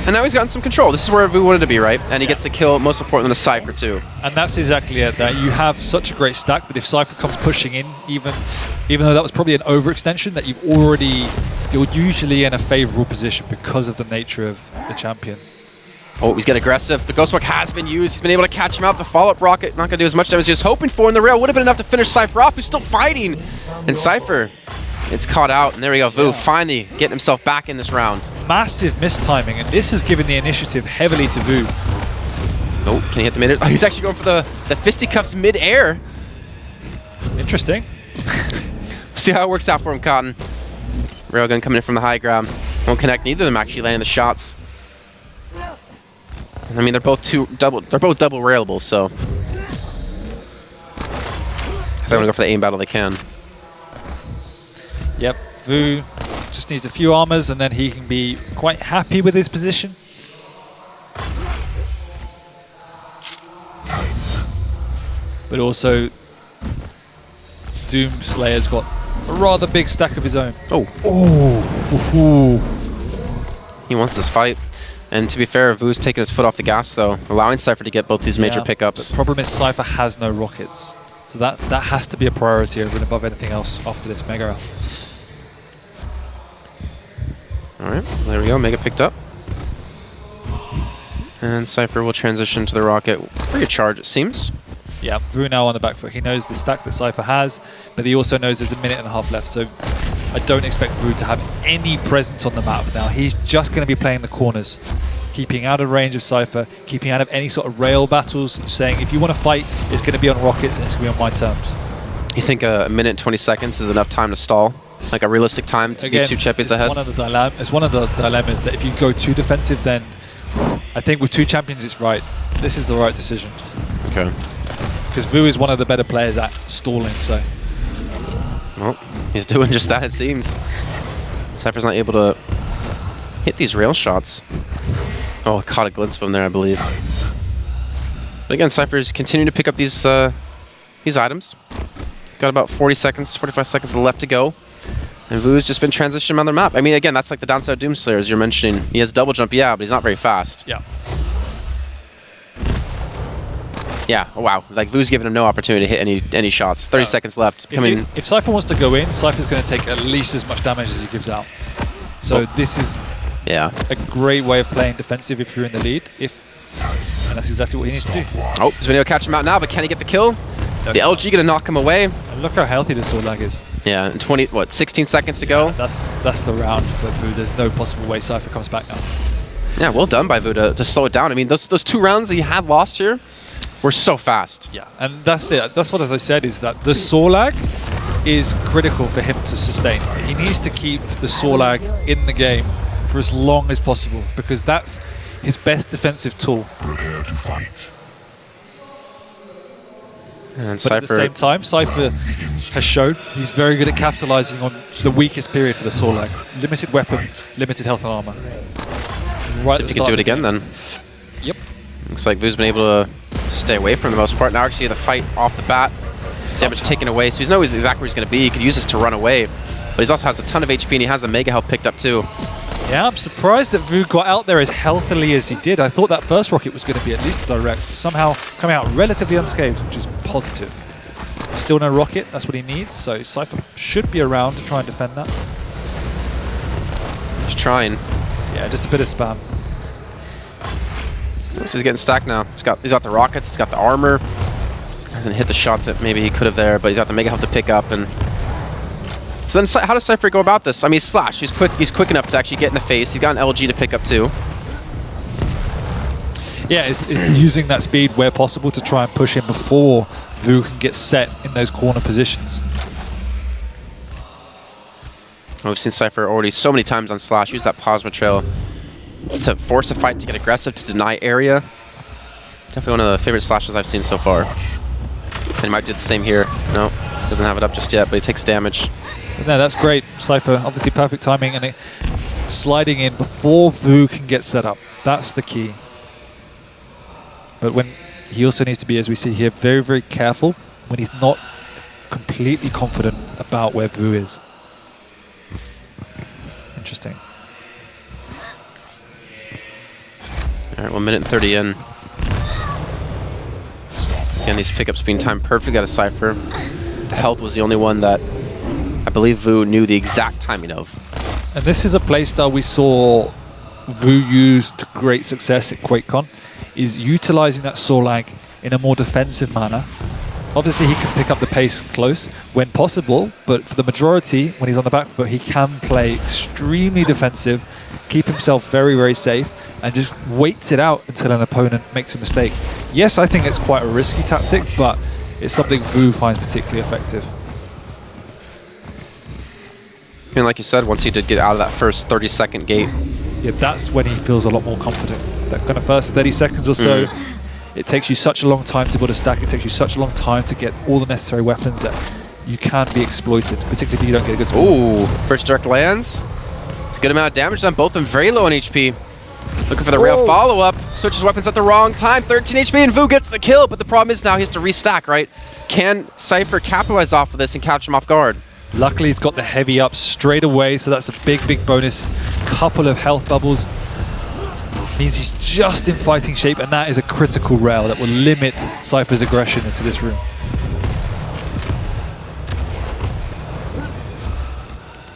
And now he's gotten some control. This is where Vu wanted to be, right? And he gets the kill, most important, than a cYpheR too. And that's exactly it, that you have such a great stack that if cYpheR comes pushing in, even though that was probably an overextension, that you're usually in a favorable position because of the nature of the champion. Oh, he's getting aggressive. The Ghost Walk has been used. He's been able to catch him out. The follow-up rocket not going to do as much damage as he was hoping for, and the rail would have been enough to finish cYpheR off. He's still fighting. And cYpheR, it's caught out. And there we go. Vu finally getting himself back in this round. Massive mistiming, and this has given the initiative heavily to Vu. Oh, can he hit the mid-air? Oh, he's actually going for the fisticuffs mid-air. Interesting. See how it works out for him, Cotton. Railgun coming in from the high ground. Won't connect. Neither of them actually landing the shots. I mean, they're both double railable, so if they want to go for the aim battle, they can. Yep, Vu just needs a few armors, and then he can be quite happy with his position. But also, Doomslayer's got a rather big stack of his own. Oh. He wants this fight. And to be fair, Vu's taking his foot off the gas, though, allowing cYpheR to get both these major pickups. The problem is cYpheR has no rockets. So that has to be a priority over and above anything else after this Mega. All right, there we go. Mega picked up. And cYpheR will transition to the rocket. Free of charge, it seems. Yeah, Vu now on the back foot. He knows the stack that cYpheR has, but he also knows there's a minute and a half left. So I don't expect Vu to have any presence on the map now. He's just going to be playing the corners. keeping out of range of cYpheR, keeping out of any sort of rail battles, saying if you want to fight, it's going to be on rockets and it's going to be on my terms. You think a minute and 20 seconds is enough time to stall? Like a realistic time to be 2 champions ahead? It's one of the dilemmas that if you go too defensive, then I think with 2 champions, it's right. This is the right decision. Okay. Because Vo is one of the better players at stalling, so. Well, he's doing just that, it seems. cYpheR's not able to hit these rail shots. Oh, I caught a glimpse of him there, I believe. But again, cYpheR's continuing to pick up these items. Got about 40 seconds, 45 seconds left to go. And Vo's just been transitioning on their map. I mean, again, that's like the downside of Doomslayer, as you're mentioning. He has double jump, yeah, but he's not very fast. Yeah. Yeah, oh, wow. Like, Vo's giving him no opportunity to hit any shots. 30 seconds left. If cYpheR wants to go in, cYpheR's going to take at least as much damage as he gives out. So this is a great way of playing defensive if you're in the lead. And that's exactly what he needs to do. Oh, he's been able to catch him out now, but can he get the kill? The LG going to knock him away. And look how healthy this sword lag is. Yeah, and 16 seconds to go. That's the round for Vo. There's no possible way cYpheR comes back now. Yeah, well done by Vo to slow it down. I mean, those 2 rounds that you had lost here were so fast. Yeah, and that's it. That's what, as I said, is that the sword lag is critical for him to sustain. He needs to keep the sword lag in the game for as long as possible because that's his best defensive tool. Prepare to fight. And but at the same time, cYpheR has shown he's very good at capitalizing on the weakest period for the sword lag. Limited weapons, limited health and armor. Right, see if he can do it again then. Yep. Looks like Vo's been able to stay away for the most part. Now actually the fight off the bat. Damage taken away, so he knows exactly where he's going to be. He could use this to run away. But he also has a ton of HP and he has the mega health picked up too. Yeah, I'm surprised that Vo got out there as healthily as he did. I thought that first rocket was going to be at least a direct, but somehow coming out relatively unscathed, which is positive. Still no rocket, that's what he needs, so cYpheR should be around to try and defend that. Just trying. Yeah, just a bit of spam. So he's getting stacked now. He's got the rockets, he's got the armor. Hasn't hit the shots that maybe he could have there, but he's got the mega health to pick up. And so then how does cYpheR go about this? I mean, Slash, he's quick enough to actually get in the face. He's got an LG to pick up too. Yeah, it's using that speed where possible to try and push him before Vo can get set in those corner positions. We've seen cYpheR already so many times on Slash use that plasma trail to force a fight, to get aggressive, to deny area. Definitely one of the favorite Slashes I've seen so far. And he might do the same here. No, doesn't have it up just yet, but he takes damage. No, that's great. cYpheR, obviously perfect timing, and sliding in before Vo can get set up. That's the key. But when he also needs to be, as we see here, very, very careful when he's not completely confident about where Vo is. Interesting. All right, 1 minute and 30 in. Again, these pickups being timed perfectly out of cYpheR. The health was the only one that I believe Vo knew the exact timing of. And this is a playstyle we saw Vo use to great success at QuakeCon, is utilizing that sword lag in a more defensive manner. Obviously, he can pick up the pace close when possible, but for the majority, when he's on the back foot, he can play extremely defensive, keep himself very, very safe, and just waits it out until an opponent makes a mistake. Yes, I think it's quite a risky tactic, but it's something Vo finds particularly effective. And like you said, once he did get out of that first 30-second gate, yeah, that's when he feels a lot more confident. That kind of first 30 seconds or so, it takes you such a long time to build a stack, it takes you such a long time to get all the necessary weapons that you can be exploited, particularly if you don't get a good spawn. Ooh, first direct lands. It's a good amount of damage on both of them, very low on HP. Looking for the rail follow-up, switches weapons at the wrong time, 13 HP, and Vo gets the kill, but the problem is now he has to restack, right? Can cYpheR capitalize off of this and catch him off guard? Luckily, he's got the heavy up straight away, so that's a big, big bonus. Couple of health bubbles. Means he's just in fighting shape, and that is a critical rail that will limit cYpheR's aggression into this room.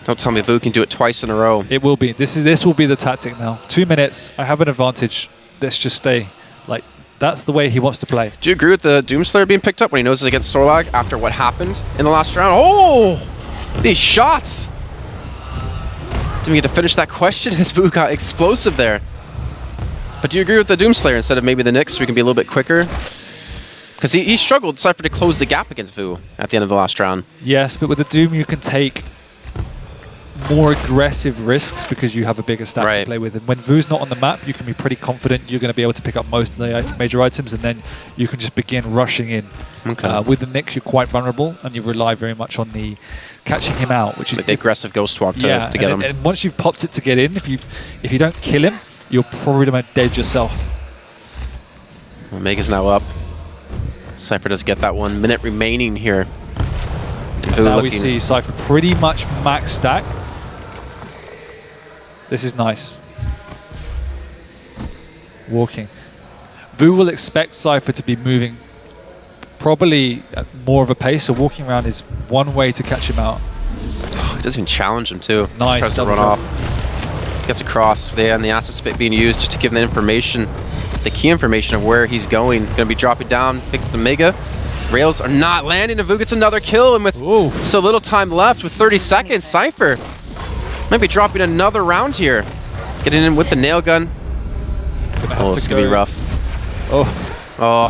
Don't tell me Vo can do it twice in a row. It will be. This will be the tactic now. 2 minutes. I have an advantage. Let's just stay. Like, that's the way he wants to play. Do you agree with the Doomslayer being picked up when he knows it's against Sorlag after what happened in the last round? Oh! These shots! Didn't we get to finish that question as Vo got explosive there. But do you agree with the Doomslayer instead of maybe the Nyx, so we can be a little bit quicker? Because he struggled, cYpheR, to close the gap against Vo at the end of the last round. Yes, but with the Doom you can take more aggressive risks because you have a bigger stack to play with. And when Vo's not on the map, you can be pretty confident you're going to be able to pick up most of the major items, and then you can just begin rushing in. Okay. With the Nyx, you're quite vulnerable, and you rely very much on the catching him out, which is like the aggressive ghost walk to get him. And once you've popped it to get in, if you don't kill him, you're probably going to dead yourself. Omega's now up. cYpheR does get that 1 minute remaining here. And now we see cYpheR pretty much max stack. This is nice. Walking. Vo will expect cYpheR to be moving probably at more of a pace, so walking around is one way to catch him out. He doesn't even challenge him too. Nice. Tries to run off. Gets across there, and the acid spit being used just to give him the information, the key information of where he's going. Going to be dropping down, pick the Mega. Rails are not landing, and Vo gets another kill, and with so little time left, with 30 seconds, cYpheR might be dropping another round here. Getting in with the nail gun. This is going to be rough. Oh,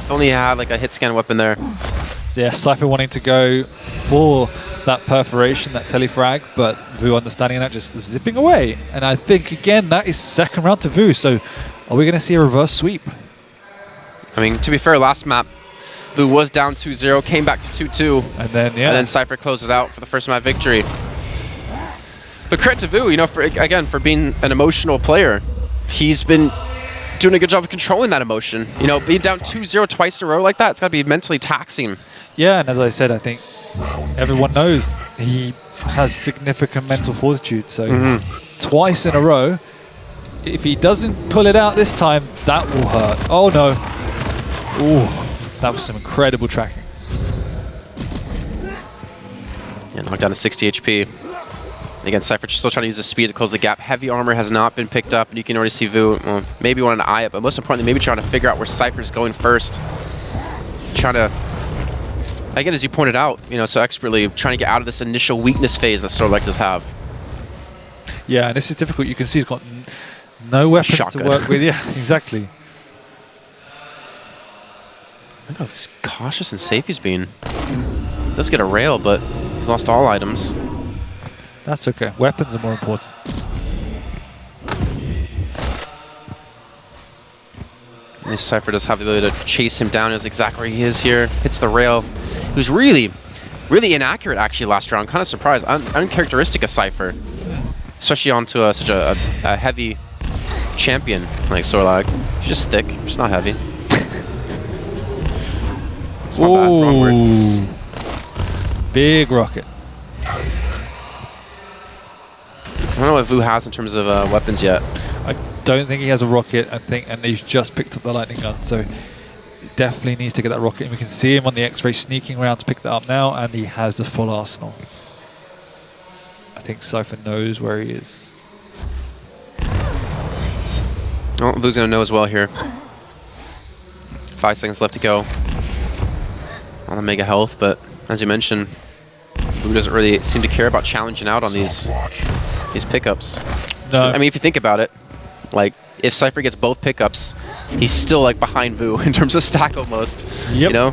if only he had like a hit scan weapon there. Yeah, cYpheR wanting to go for that perforation, that telefrag, but Vo understanding that, just zipping away. And I think, again, that is second round to Vo, so are we going to see a reverse sweep? I mean, to be fair, last map, Vo was down 2-0, came back to 2-2. And then, And then cYpheR closed it out for the first map victory. But credit to Vo, you know, for being an emotional player. He's been doing a good job of controlling that emotion. You know, being down 2-0 twice in a row like that, it's got to be mentally taxing. Yeah, and as I said, I think everyone knows he has significant mental fortitude. So twice in a row, if he doesn't pull it out this time, that will hurt. Oh no. Ooh, that was some incredible tracking. Yeah, knocked down to 60 HP. Again, cYpheR still trying to use the speed to close the gap. Heavy armor has not been picked up, and you can already see Vo maybe wanting to eye it, but most importantly, maybe trying to figure out where cYpheR's going first. Trying to, again, as you pointed out, you know, so expertly, trying to get out of this initial weakness phase that Stolarlectors have. Yeah, and this is difficult. You can see he's got no weapons to work with. Yeah, exactly. Look how cautious and safe he's been. Does get a rail, but he's lost all items. That's okay. Weapons are more important. And cYpheR does have the ability to chase him down. He knows exactly where he is here. Hits the rail. He was really, really inaccurate, actually, last round. Kind of surprised. Uncharacteristic of cYpheR. Especially onto such a heavy champion like Sorlag. She's just thick. She's not heavy. It's my bad. Wrong word. Big rocket. I don't know what Vo has in terms of weapons yet. I don't think he has a rocket, and he's just picked up the lightning gun, so he definitely needs to get that rocket. And we can see him on the X-ray sneaking around to pick that up now, and he has the full arsenal. I think cYpheR knows where he is. Oh, Vo's gonna know as well here. 5 seconds left to go. On the mega health, but as you mentioned, Vo doesn't really seem to care about challenging out on these pickups. No. I mean, if you think about it, like, if cYpheR gets both pickups, he's still, like, behind Vo in terms of stack almost. Yep. You know?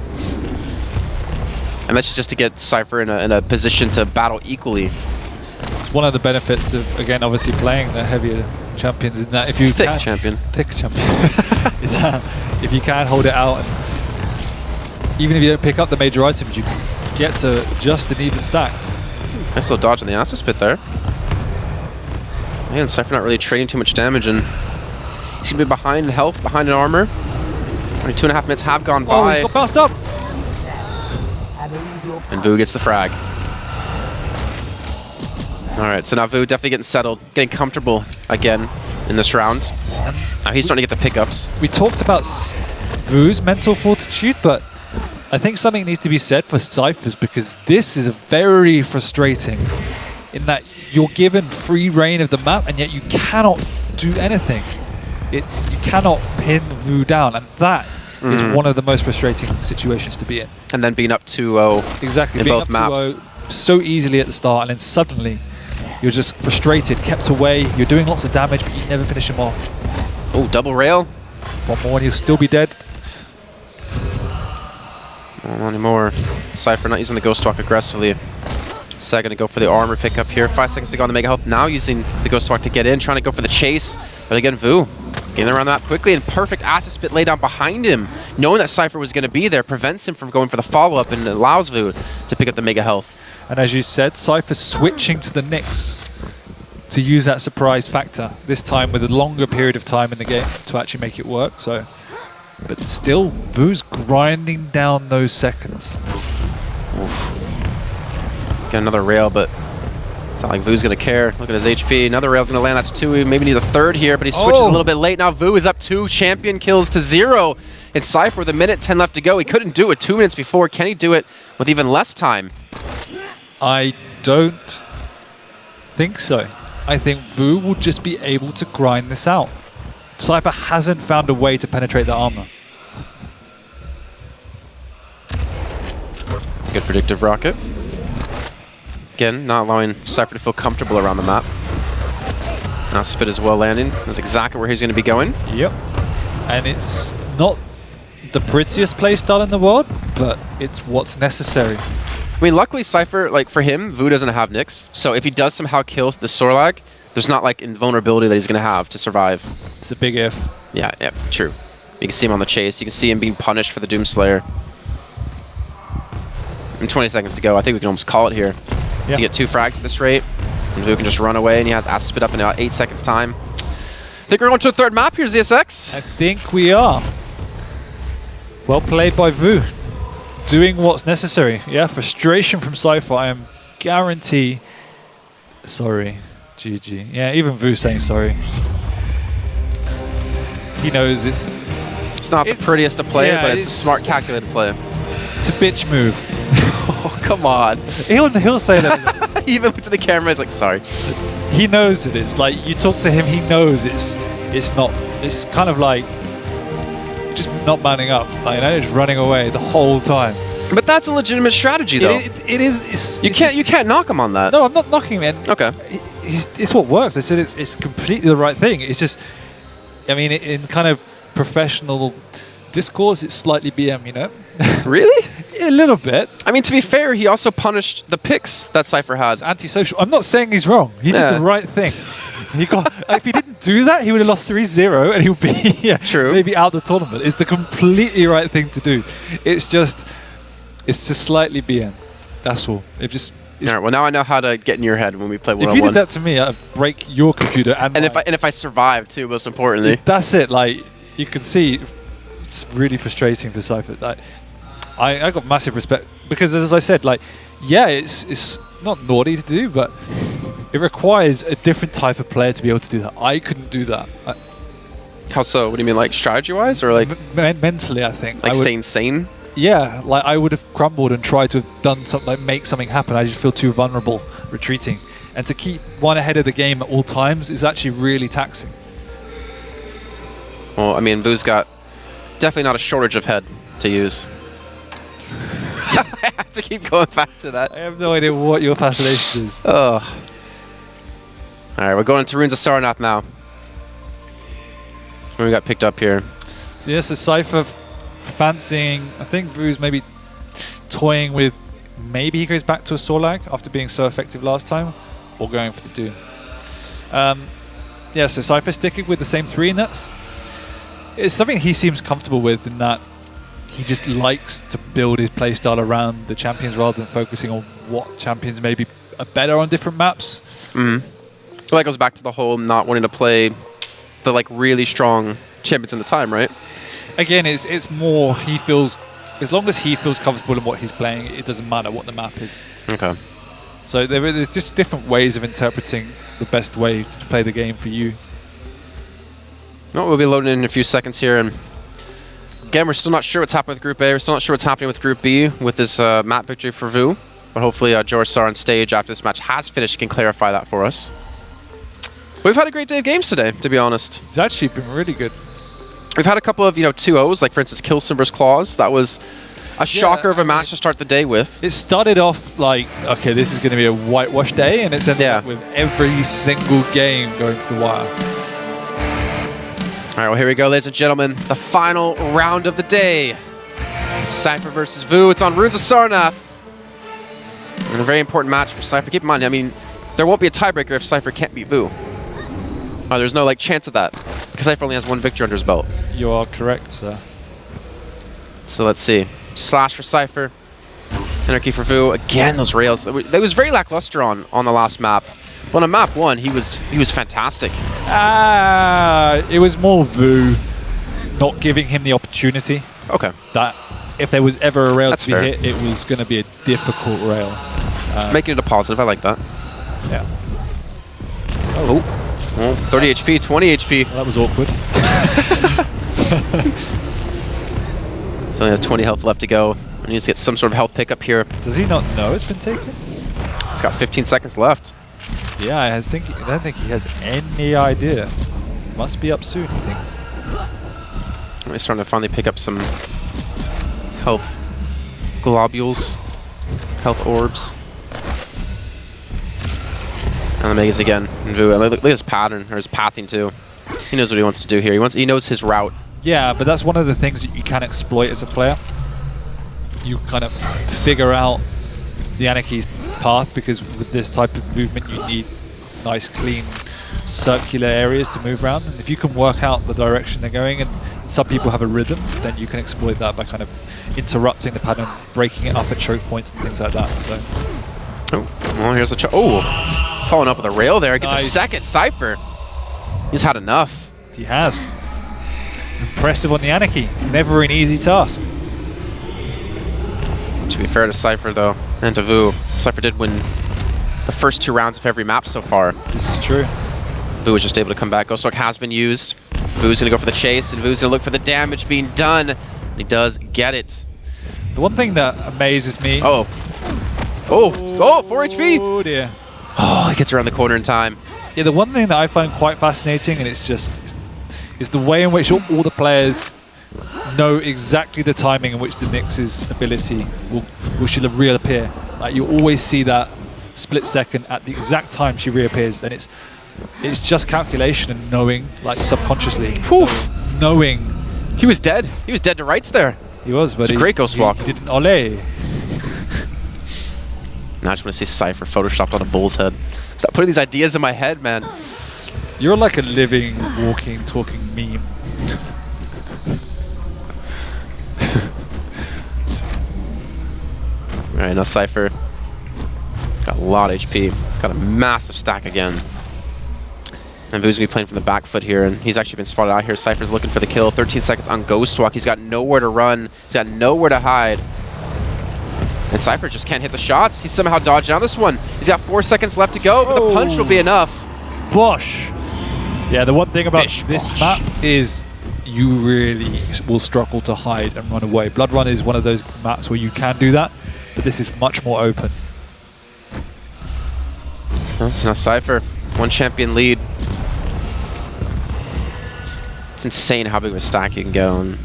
And that's just to get cYpheR in a position to battle equally. It's one of the benefits of, again, obviously playing the heavier champions, in that if you thick champion. Is if you can hold it out, and even if you don't pick up the major items, you get to just an even stack. Nice little dodge on the acid spit there. Man, cYpheR not really trading too much damage, and he's gonna be behind in health, behind in armor. Only 2.5 minutes have gone by. Oh, he's got bounced up! And Vo gets the frag. Alright, so now Vo definitely getting settled, getting comfortable again in this round. Now he's starting to get the pickups. We talked about Vo's mental fortitude, but I think something needs to be said for cYpheR's, because this is very frustrating in that you're given free reign of the map, and yet you cannot do anything. You cannot pin Vo down, and that is one of the most frustrating situations to be in. And then being up 2-0 exactly, in being both up maps. 2-0 so easily at the start, and then suddenly you're just frustrated, kept away, you're doing lots of damage, but you never finish him off. Oh, double rail. One more and he'll still be dead. Not anymore. cYpheR not using the Ghost Walk aggressively. Second to go for the armor pickup here. 5 seconds to go on the Mega Health. Now using the Ghost Walk to get in, trying to go for the chase. But again, Vu getting around that quickly, and perfect acid spit laid down behind him. Knowing that cYpheR was going to be there prevents him from going for the follow-up and allows Vu to pick up the Mega Health. And as you said, cYpheR switching to the Nyx to use that surprise factor. This time with a longer period of time in the game to actually make it work. So, but still, Vu's grinding down those seconds. Oof. Get another rail, but not like Vu's going to care. Look at his HP. Another rail's going to land. That's 2. We maybe need a third here, but he switches a little bit late. Now Vu is up 2 champion kills to 0. And cYpheR with 1:10 left to go. He couldn't do it 2 minutes before. Can he do it with even less time? I don't think so. I think Vu will just be able to grind this out. cYpheR hasn't found a way to penetrate the armor. Good predictive rocket. Again, not allowing cYpheR to feel comfortable around the map. Now spit is well landing. That's exactly where he's going to be going. Yep. And it's not the prettiest playstyle in the world, but it's what's necessary. I mean, luckily cYpheR, like for him, Vu doesn't have Nyx. So if he does somehow kill the Sorlag, there's not like invulnerability that he's going to have to survive. It's a big if. Yeah, true. You can see him on the chase. You can see him being punished for the Doomslayer. And 20 seconds to go. I think we can almost call it here. To get 2 frags at this rate, and Vu can just run away, and he has acid spit up in about 8 seconds time. I think we're going to a third map here, ZSX. I think we are. Well played by Vu. Doing what's necessary. Yeah, frustration from cYpheR. I am guarantee. Sorry, GG. Yeah, even Vu saying sorry. He knows it's not the prettiest to play, but it's a smart, calculated play. It's a bitch move. Oh, come on. He'll say that. He even looked at the camera, he's like, sorry. He knows it is. Like, you talk to him, he knows it's not. It's kind of like just not manning up. Like, you know, just running away the whole time. But that's a legitimate strategy, though. It is. You can't knock him on that. No, I'm not knocking him. Okay. It's what works. I said it's completely the right thing. It's just, I mean, in kind of professional discourse, it's slightly BM, you know? Really? A little bit. I mean, to be fair, he also punished the picks that cYpheR had. It's antisocial. I'm not saying he's wrong. He did the right thing. He got. If he didn't do that, he would have lost 3-0 and he would be True. Maybe out of the tournament. It's the completely right thing to do. It's just slightly BM. That's all. All right. Well, now I know how to get in your head when we play one-on-one. If you did that to me, I'd break your computer and if I survive too, most importantly. That's it. Like, you can see, it's really frustrating for cYpheR. Like, I got massive respect because, as I said, like, yeah, it's not naughty to do, but it requires a different type of player to be able to do that. I couldn't do that. How so? What do you mean, like strategy-wise, or like mentally? I think like staying sane. Yeah, like I would have crumbled and tried to have done something, like make something happen. I just feel too vulnerable retreating, and to keep one ahead of the game at all times is actually really taxing. Well, I mean, Vu's got definitely not a shortage of head to use. I have to keep going back to that. I have no idea what your fascination is. Oh. All right, we're going to Runes of Sarnath now. When we got picked up here. So yes, cYpheR fancying. I think Vu's maybe toying with. Maybe he goes back to a Sorlag after being so effective last time, or going for the Doom. Yeah, so cYpheR sticking with the same 3, and it's something he seems comfortable with, in that he just likes to build his playstyle around the champions rather than focusing on what champions maybe are better on different maps. Mm-hmm. Well, that goes back to the whole not wanting to play the like really strong champions in the time, right? Again, it's more he feels, as long as he feels comfortable in what he's playing, it doesn't matter what the map is. Okay. So there's just different ways of interpreting the best way to play the game for you. Well, we'll be loading in a few seconds here, and again, we're still not sure what's happening with Group A. We're still not sure what's happening with Group B with this map victory for Vu. But hopefully Jorsar on stage after this match has finished can clarify that for us. We've had a great day of games today, to be honest. It's actually been really good. We've had a couple of 2-0s, like for instance Killsimber's Claws. That was a shocker of a match to start the day with. It started off like, okay, this is going to be a whitewash day, and it's ended up with every single game going to the wire. All right, well, here we go, ladies and gentlemen. The final round of the day. cYpheR versus Vo. It's on Runes of Sarnath. And a very important match for cYpheR. Keep in mind, I mean, there won't be a tiebreaker if cYpheR can't beat Vo. There's no chance of that, because cYpheR only has 1 victory under his belt. You are correct, sir. So let's see. Slash for cYpheR. Anarchy for Vo. Again, those rails. That was very lackluster on the last map. But on map 1, he was fantastic. It was more Vo not giving him the opportunity. Okay. That if there was ever a rail That's to be fair. hit, it was going to be a difficult rail. Making it a positive. I like that. Yeah. Oh. Well, 30 HP, 20 HP. Well, that was awkward. So only has 20 health left to go. He needs to get some sort of health pickup here. Does he not know it's been taken? It's got 15 seconds left. Yeah, I don't think he has any idea. Must be up soon, he thinks. He's starting to finally pick up some health globules, health orbs. And the Megas again. And Vo, look at his pattern, or his pathing too. He knows what he wants to do here. He knows his route. Yeah, but that's one of the things that you can exploit as a player. You kind of figure out the Anarchy's path, because with this type of movement you need nice clean circular areas to move around, and if you can work out the direction they're going, and some people have a rhythm, then you can exploit that by kind of interrupting the pattern, breaking it up at choke points and things like that. So oh, well, here's the following up with a rail there. Gets a second cYpheR. He's had enough. He has. Impressive on the Anarchy. Never an easy task. To be fair to cYpheR though, and to Vo, cYpheR did win the first 2 rounds of every map so far. This is true. Vo was just able to come back. Ghost Dog has been used. Vo's going to go for the chase, and Vo's going to look for the damage being done. And he does get it. The one thing that amazes me... Oh, 4 HP! Oh dear. Oh, he gets around the corner in time. Yeah, the one thing that I find quite fascinating, and it's the way in which all the players know exactly the timing in which the Nyx's ability will she'll reappear. Like, you always see that split second at the exact time she reappears, and it's just calculation and knowing, like, subconsciously. Knowing. He was dead. He was dead to rights there. He was, but it's a great ghost walk. He did an ole. Now I just want to see cYpheR photoshopped on a bull's head. Stop putting these ideas in my head, man. You're like a living, walking, talking meme. Alright, now cYpheR. Got a lot of HP. He's got a massive stack again. And Vo's going to be playing from the back foot here, and he's actually been spotted out here. cYpheR's looking for the kill. 13 seconds on Ghost Walk. He's got nowhere to run. He's got nowhere to hide. And cYpheR just can't hit the shots. He's somehow dodged down this one. He's got 4 seconds left to go, but the punch will be enough. Bosh! Yeah, the one thing about this map is you really will struggle to hide and run away. Blood Run is one of those maps where you can do that, but this is much more open. Oh, so now cYpheR, 1 champion lead. It's insane how big of a stack you can get on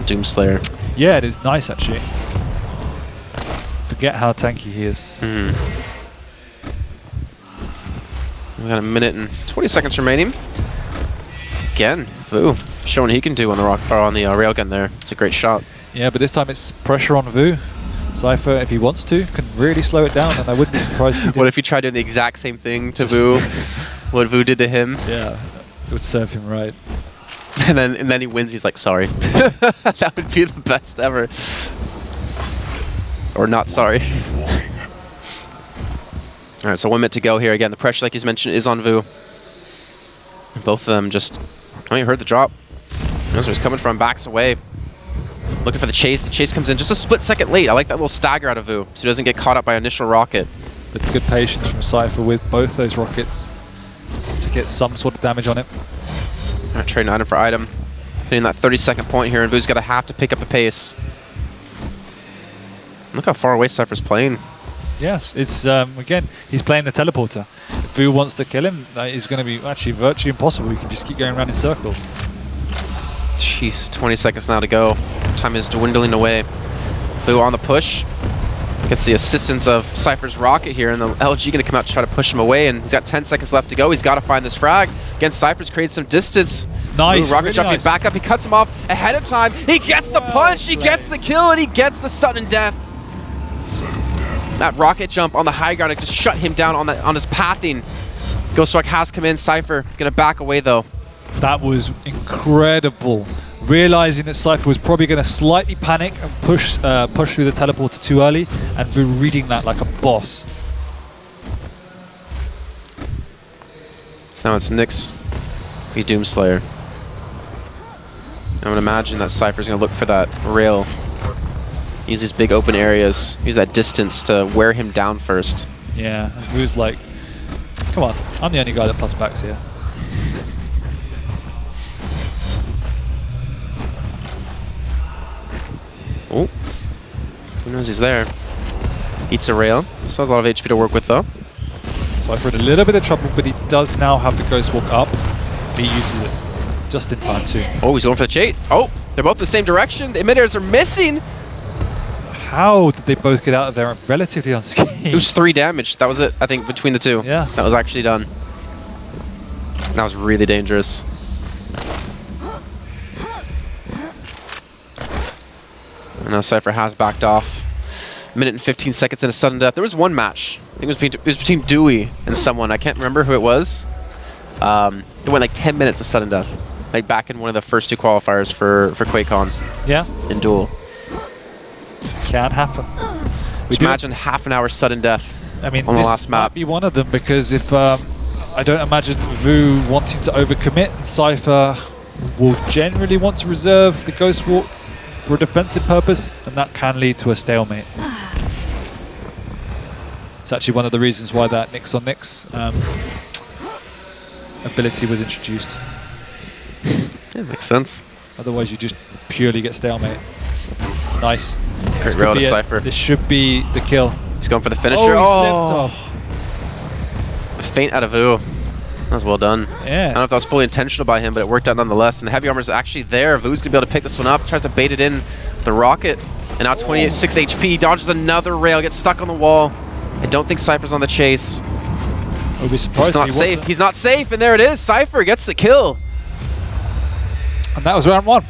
Doomslayer. Yeah, it is nice actually. Forget how tanky he is. We got a minute and 20 seconds remaining. Again, Vo showing he can do on the railgun there. It's a great shot. Yeah, but this time it's pressure on Vo. cYpheR, if he wants to, can really slow it down, and I wouldn't be surprised if he did. What if he tried doing the exact same thing to Vo? What Vo did to him? Yeah, it would serve him right. And then he wins. He's like, sorry. That would be the best ever. Or not sorry. All right, so 1 minute to go here. Again, the pressure, like he's mentioned, is on Vo. Both of them just... Oh, you heard the drop. He knows where he's coming from. Backs away. Looking for the chase. The chase comes in just a split second late. I like that little stagger out of Vo, so he doesn't get caught up by initial rocket. With good patience from cYpheR with both those rockets to get some sort of damage on it. All right, trading item for item. Hitting that 30-second point here, and Vo's got to have to pick up the pace. Look how far away cYpheR's playing. Yes, it's again, he's playing the teleporter. If Vo wants to kill him, it's going to be actually virtually impossible. He can just keep going around in circles. Jeez, 20 seconds now to go. Time is dwindling away. Vo on the push. Gets the assistance of cYpheR's rocket here, and the LG going to come out to try to push him away, and he's got 10 seconds left to go. He's got to find this frag. Again, cYpheR's created some distance. Nice. Rocket really jumping nice. back up. He cuts him off ahead of time. He gets the punch. He gets the kill, and he gets the sudden death. That rocket jump on the high ground, it just shut him down on his pathing. Ghostwalk has come in. cYpheR gonna back away though. That was incredible. Realizing that cYpheR was probably going to slightly panic and push through the teleporter too early, and Vu reading that like a boss. So now it's Nyx v Doomslayer. I would imagine that cYpheR's gonna look for that rail. Use these big open areas. Use that distance to wear him down first. Yeah, and Vu's like, come on, I'm the only guy that plus backs here. Oh, who knows he's there? Eats a rail. Still has a lot of HP to work with though. cYpheR in a little bit of trouble, but he does now have the Ghost Walk up. He uses it just in time too. Oh, he's going for the chase. Oh, they're both the same direction. The emitters are missing. How did they both get out of there relatively unscathed? It was 3 damage. That was it, I think, between the two. Yeah. That was actually done. That was really dangerous. And now cYpheR has backed off. Minute and 15 seconds in a sudden death. There was one match. I think it was between Dewey and someone. I can't remember who it was. It went like 10 minutes of sudden death. Like back in one of the first 2 qualifiers for QuakeCon. Yeah. In Duel. Can happen. Just imagine half an hour sudden death. I mean, on the this last map. might be one of them, because if I don't imagine Vu wanting to overcommit, cYpheR will generally want to reserve the Ghost Walks for a defensive purpose, and that can lead to a stalemate. It's actually one of the reasons why that Nyx on Nyx ability was introduced. Yeah, makes sense. Otherwise, you just purely get stalemate. Nice. Great rail to cYpheR. This should be the kill. He's going for the finisher. Oh, he A feint out of Vu. That was well done. Yeah. I don't know if that was fully intentional by him, but it worked out nonetheless. And the heavy armor is actually there. Vu's going to be able to pick this one up. Tries to bait it in the rocket. And now 26 HP. Dodges another rail. Gets stuck on the wall. I don't think cYpheR's on the chase. I'll be surprised. He's not safe. He's not safe. And there it is. cYpheR gets the kill. And that was round 1.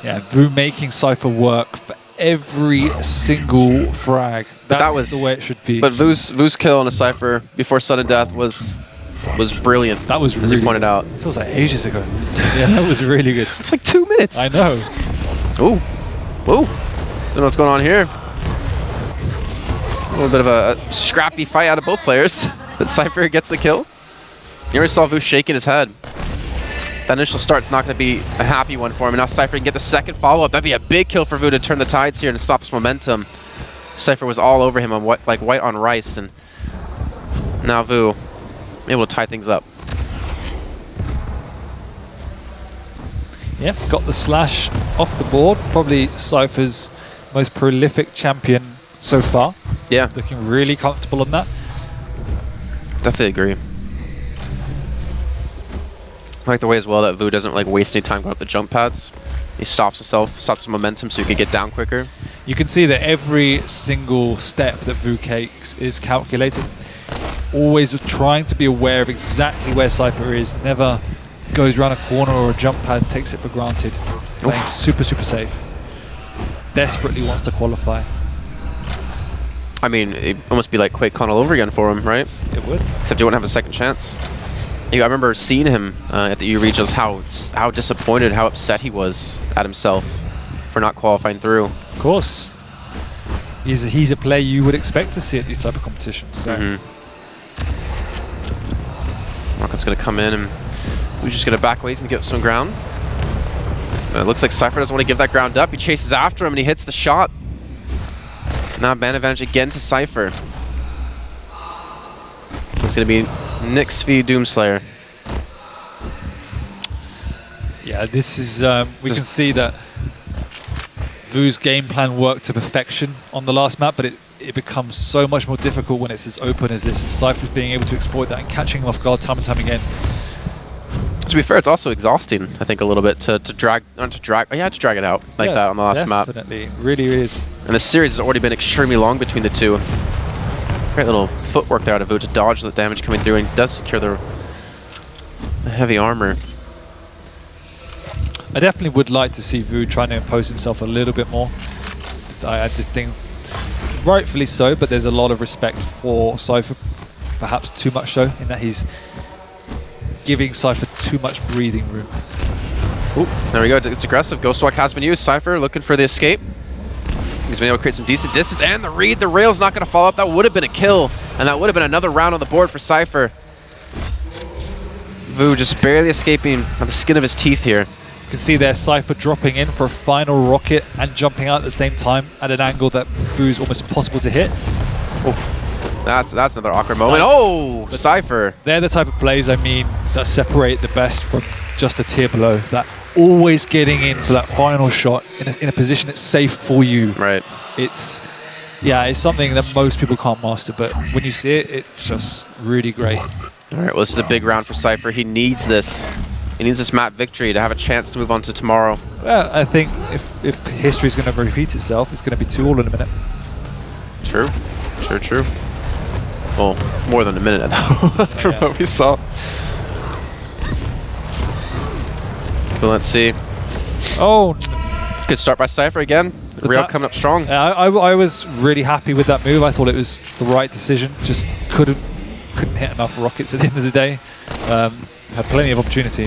Yeah, Vu making cYpheR work for every single frag. That was the way it should be. But Vu's kill on a cYpheR before sudden death was brilliant. That was as really you pointed out. It feels like ages ago. Yeah, that was really good. It's like 2 minutes. I know. Ooh. Whoa. Don't know what's going on here. A little bit of a scrappy fight out of both players. But cYpheR gets the kill. You already saw Vu shaking his head. That initial start's not going to be a happy one for him. And now cYpheR can get the second follow-up. That'd be a big kill for Vu to turn the tides here and stop this momentum. cYpheR was all over him on like white on rice. And now Vu able to tie things up. Yeah, got the slash off the board. Probably cYpheR's most prolific champion so far. Yeah. Looking really comfortable on that. Definitely agree. I like the way as well that Vu doesn't like waste any time going up the jump pads. He stops himself, stops his momentum so he can get down quicker. You can see that every single step that Vu takes is calculated. Always trying to be aware of exactly where cYpheR is. Never goes around a corner or a jump pad and takes it for granted. Playing super, super safe. Desperately wants to qualify. I mean, it almost be like QuakeCon all over again for him, right? It would. Except he wouldn't have a second chance. I remember seeing him at the EU Regionals, how disappointed, how upset he was at himself for not qualifying through. Of course. He's a player you would expect to see at these type of competitions. So. Rocket's going to come in and we're just going to back ways and get some ground. But it looks like cYpheR doesn't want to give that ground up. He chases after him and he hits the shot. Now ban advantage again to cYpheR. So it's going to be Nyx v Doomslayer. Yeah, this is, we can see that Vu's game plan worked to perfection on the last map, but it becomes so much more difficult when it's as open as this. cYpheR's being able to exploit that and catching him off guard time and time again. To be fair, it's also exhausting, I think, a little bit to drag it out like that on the last map. Definitely, really is. And the series has already been extremely long between the two. Great little footwork there out of Vo to dodge the damage coming through and does secure the heavy armor. I definitely would like to see Vo trying to impose himself a little bit more. I just think, rightfully so, but there's a lot of respect for cYpheR. Perhaps too much so, in that he's giving cYpheR too much breathing room. Ooh, there we go. It's aggressive. Ghost Walk has been used. cYpheR looking for the escape. He's been able to create some decent distance, and the read, the rail's not going to follow up. That would have been a kill, and that would have been another round on the board for cYpheR. Vo just barely escaping on the skin of his teeth here. You can see there cYpheR dropping in for a final rocket and jumping out at the same time at an angle that Vo's almost impossible to hit. Oof. That's another awkward moment. Oh, cYpheR. They're the type of plays, I mean, that separate the best from just a tier below. That always getting in for that final shot in a position that's safe for you. Right. It's something that most people can't master, but when you see it, it's just really great. All right, well, this is a big round for cYpheR. He needs this. He needs this map victory to have a chance to move on to tomorrow. Well, I think if history is going to repeat itself, it's going to be 2-all in a minute. True. True. Well, more than a minute, though, from what we saw. But let's see. Oh, good start by cYpheR again. The rail coming up strong. I was really happy with that move. I thought it was the right decision. Just couldn't hit enough rockets at the end of the day. Had plenty of opportunity.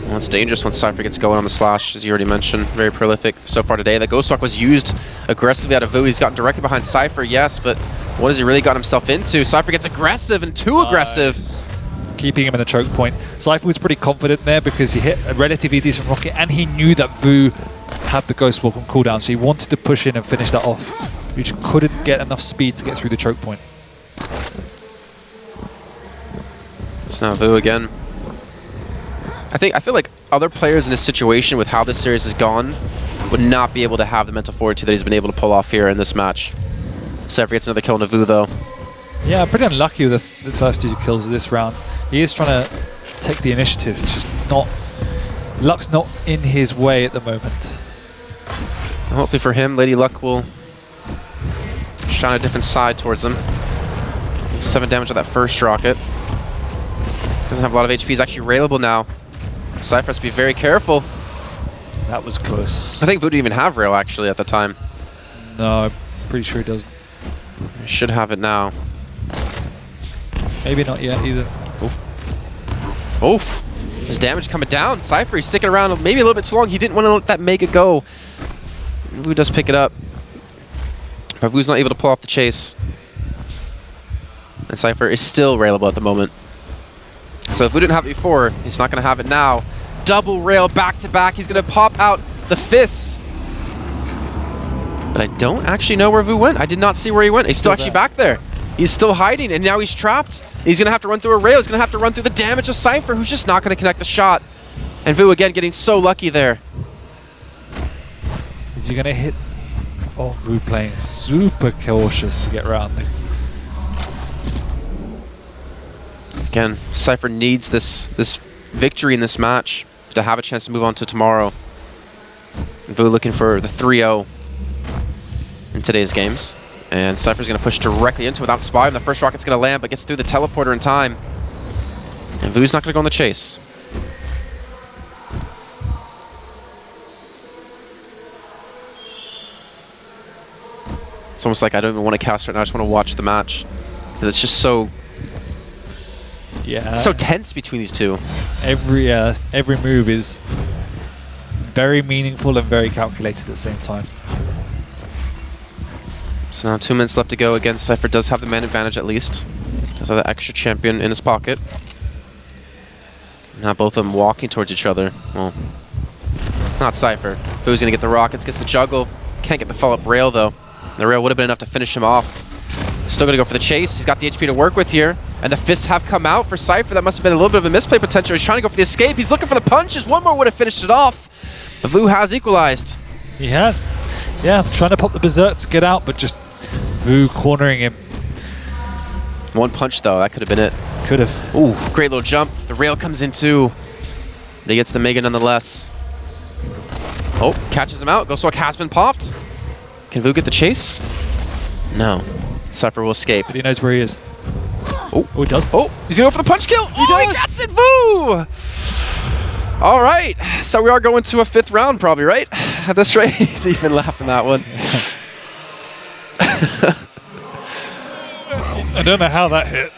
Well, it's dangerous when cYpheR gets going on the slash, as you already mentioned. Very prolific so far today. The Ghost Walk was used aggressively out of Vo. He's gotten directly behind cYpheR, yes, but what has he really gotten himself into? cYpheR gets aggressive and too aggressive. Keeping him in the choke point. cYpheR was pretty confident there because he hit a relatively decent rocket and he knew that Vo had the Ghost Walk on cooldown, so he wanted to push in and finish that off. He just couldn't get enough speed to get through the choke point. It's now Vo again. I feel like other players in this situation with how this series has gone would not be able to have the mental fortitude that he's been able to pull off here in this match. cYpheR gets another kill on Vo though. Yeah, pretty unlucky with the first 2 kills of this round. He is trying to take the initiative. It's just not... Luck's not in his way at the moment. Hopefully for him, Lady Luck will shine a different side towards him. 7 damage on that first rocket. Doesn't have a lot of HP. He's actually railable now. cYpheR has to be very careful. That was close. I think Vo didn't even have rail actually at the time. No, I'm pretty sure he doesn't. He should have it now. Maybe not yet either. Oof. His damage coming down. cYpheR, he's sticking around maybe a little bit too long. He didn't want to let that Mega go. Vo does pick it up. But Vo's not able to pull off the chase. And cYpheR is still railable at the moment. So if Vo didn't have it before, he's not going to have it now. Double rail back to back. He's going to pop out the fists. But I don't actually know where Vo went. I did not see where he went. He's still actually back there. He's still hiding, and now he's trapped. He's going to have to run through a rail. He's going to have to run through the damage of cYpheR, who's just not going to connect the shot. And Vo again getting so lucky there. Is he going to hit? Oh, Vo playing super cautious to get around. Again, cYpheR needs this victory in this match to have a chance to move on to tomorrow. Vo looking for the 3-0 in today's games. And cYpheR's going to push directly into it without spotting. The first rocket's going to land, but gets through the teleporter in time. And Vo's not going to go on the chase. It's almost like I don't even want to cast right now. I just want to watch the match. Because it's just so tense between these two. Every move is very meaningful and very calculated at the same time. So now 2 minutes left to go. Again, cYpheR does have the man advantage at least. Does have the extra champion in his pocket. Now both of them walking towards each other. Well, not cYpheR. Vo's going to get the rockets, gets the juggle. Can't get the follow-up rail though. The rail would have been enough to finish him off. Still going to go for the chase. He's got the HP to work with here. And the fists have come out for cYpheR. That must have been a little bit of a misplay potential. He's trying to go for the escape. He's looking for the punches. One more would have finished it off. But Vo has equalized. He has. Yeah, trying to pop the berserk to get out, but just Vo cornering him. One punch though, that could have been it. Could have. Ooh, great little jump. The rail comes in too. But he gets the Mega nonetheless. Oh, catches him out. Ghost Walk has been popped. Can Vo get the chase? No. cYpheR will escape. But he knows where he is. Oh, he does. Oh, he's going to go for the punch kill. He gets it, Vo! All right, so we are going to a 5th round probably, right? At this rate, he's even laughing that one. I don't know how that hit.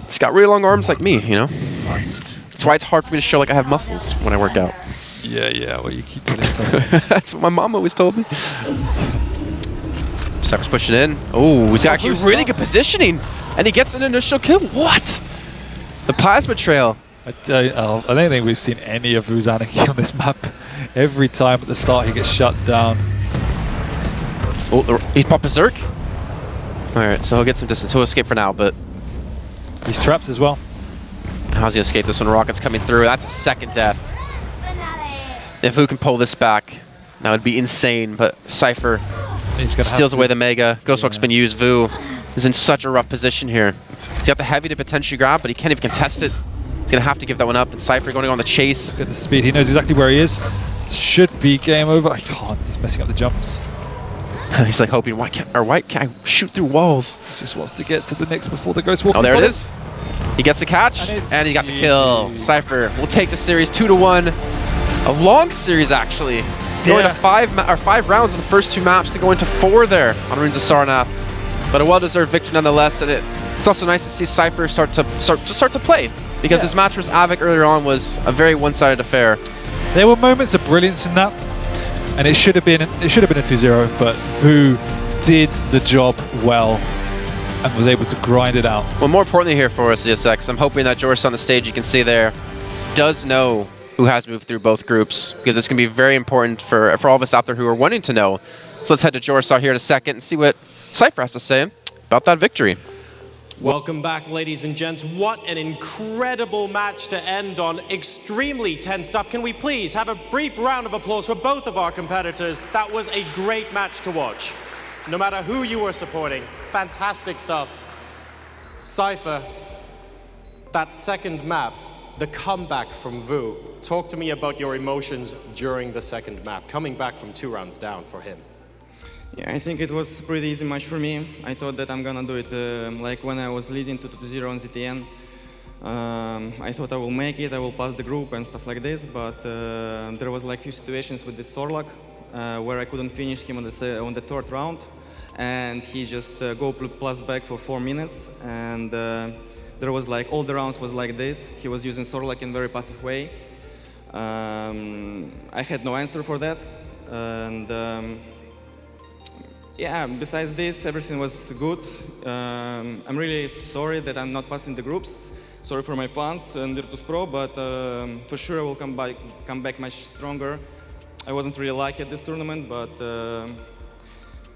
He's got really long arms like me, you know? That's why it's hard for me to show like I have muscles when I work out. Yeah, well, you keep putting something. That's what my mom always told me. cYpheR's pushing in. Oh, he's actually really good positioning. And he gets an initial kill. What? The plasma trail. I don't think we've seen any of Vu's anarchy on this map. Every time at the start he gets shut down. Oh, he popped Berserk. Alright, so he'll get some distance. He'll escape for now, but he's trapped as well. How's he escape this one? Rocket's coming through. That's a 2nd death. If Vu can pull this back, that would be insane, but cYpheR steals away the Mega. Ghostwalk's been used. Vu is in such a rough position here. He's got the heavy to potentially grab, but he can't even contest it. He's going to have to give that one up, and cYpheR going on the chase. Look at the speed. He knows exactly where he is. Should be game over. I can't. He's messing up the jumps. He's like hoping, why can't I shoot through walls? He just wants to get to the Nyx before the Ghostwalk. Oh, there it is. He gets the catch, and he got the kill. cYpheR will take the series 2-1. A long series, actually. Going to 5 rounds in the first 2 maps to go into 4 there on Runes of Sarnath. But a well-deserved victory nonetheless, and it's also nice to see cYpheR start to play, because his match versus Aavik earlier on was a very one-sided affair. There were moments of brilliance in that, and it should have been a 2-0, but Vu did the job well and was able to grind it out. Well, more importantly here for us, ESX, I'm hoping that Joris on the stage, you can see there, does know who has moved through both groups, because it's going to be very important for all of us out there who are wanting to know. So let's head to Joris here in a second and see what cYpheR has to say about that victory. Welcome back, ladies and gents. What an incredible match to end on. Extremely tense stuff. Can we please have a brief round of applause for both of our competitors? That was a great match to watch. No matter who you were supporting, fantastic stuff. cYpheR, that 2nd map, the comeback from Vu. Talk to me about your emotions during the 2nd map, coming back from 2 rounds down for him. Yeah, I think it was a pretty easy match for me. I thought that I'm gonna do it like when I was leading to 2-0 on ZTN. I thought I will make it, I will pass the group and stuff like this, but there was like few situations with this Sorlak where I couldn't finish him on the 3rd round, and he just go plus back for 4 minutes, and there was like all the rounds was like this. He was using Sorlak in a very passive way. I had no answer for that, and yeah, besides this, everything was good. I'm really sorry that I'm not passing the groups. Sorry for my fans and Virtus Pro, but for sure I will come back much stronger. I wasn't really lucky at this tournament, but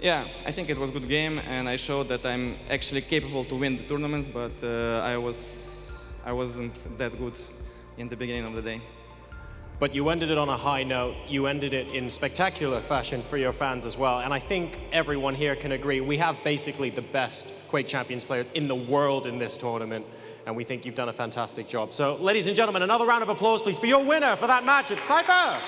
yeah, I think it was a good game, and I showed that I'm actually capable to win the tournaments, but I wasn't that good in the beginning of the day. But you ended it on a high note. You ended it in spectacular fashion for your fans as well. And I think everyone here can agree, we have basically the best Quake Champions players in the world in this tournament. And we think you've done a fantastic job. So, ladies and gentlemen, another round of applause, please, for your winner for that match. It's cYpheR.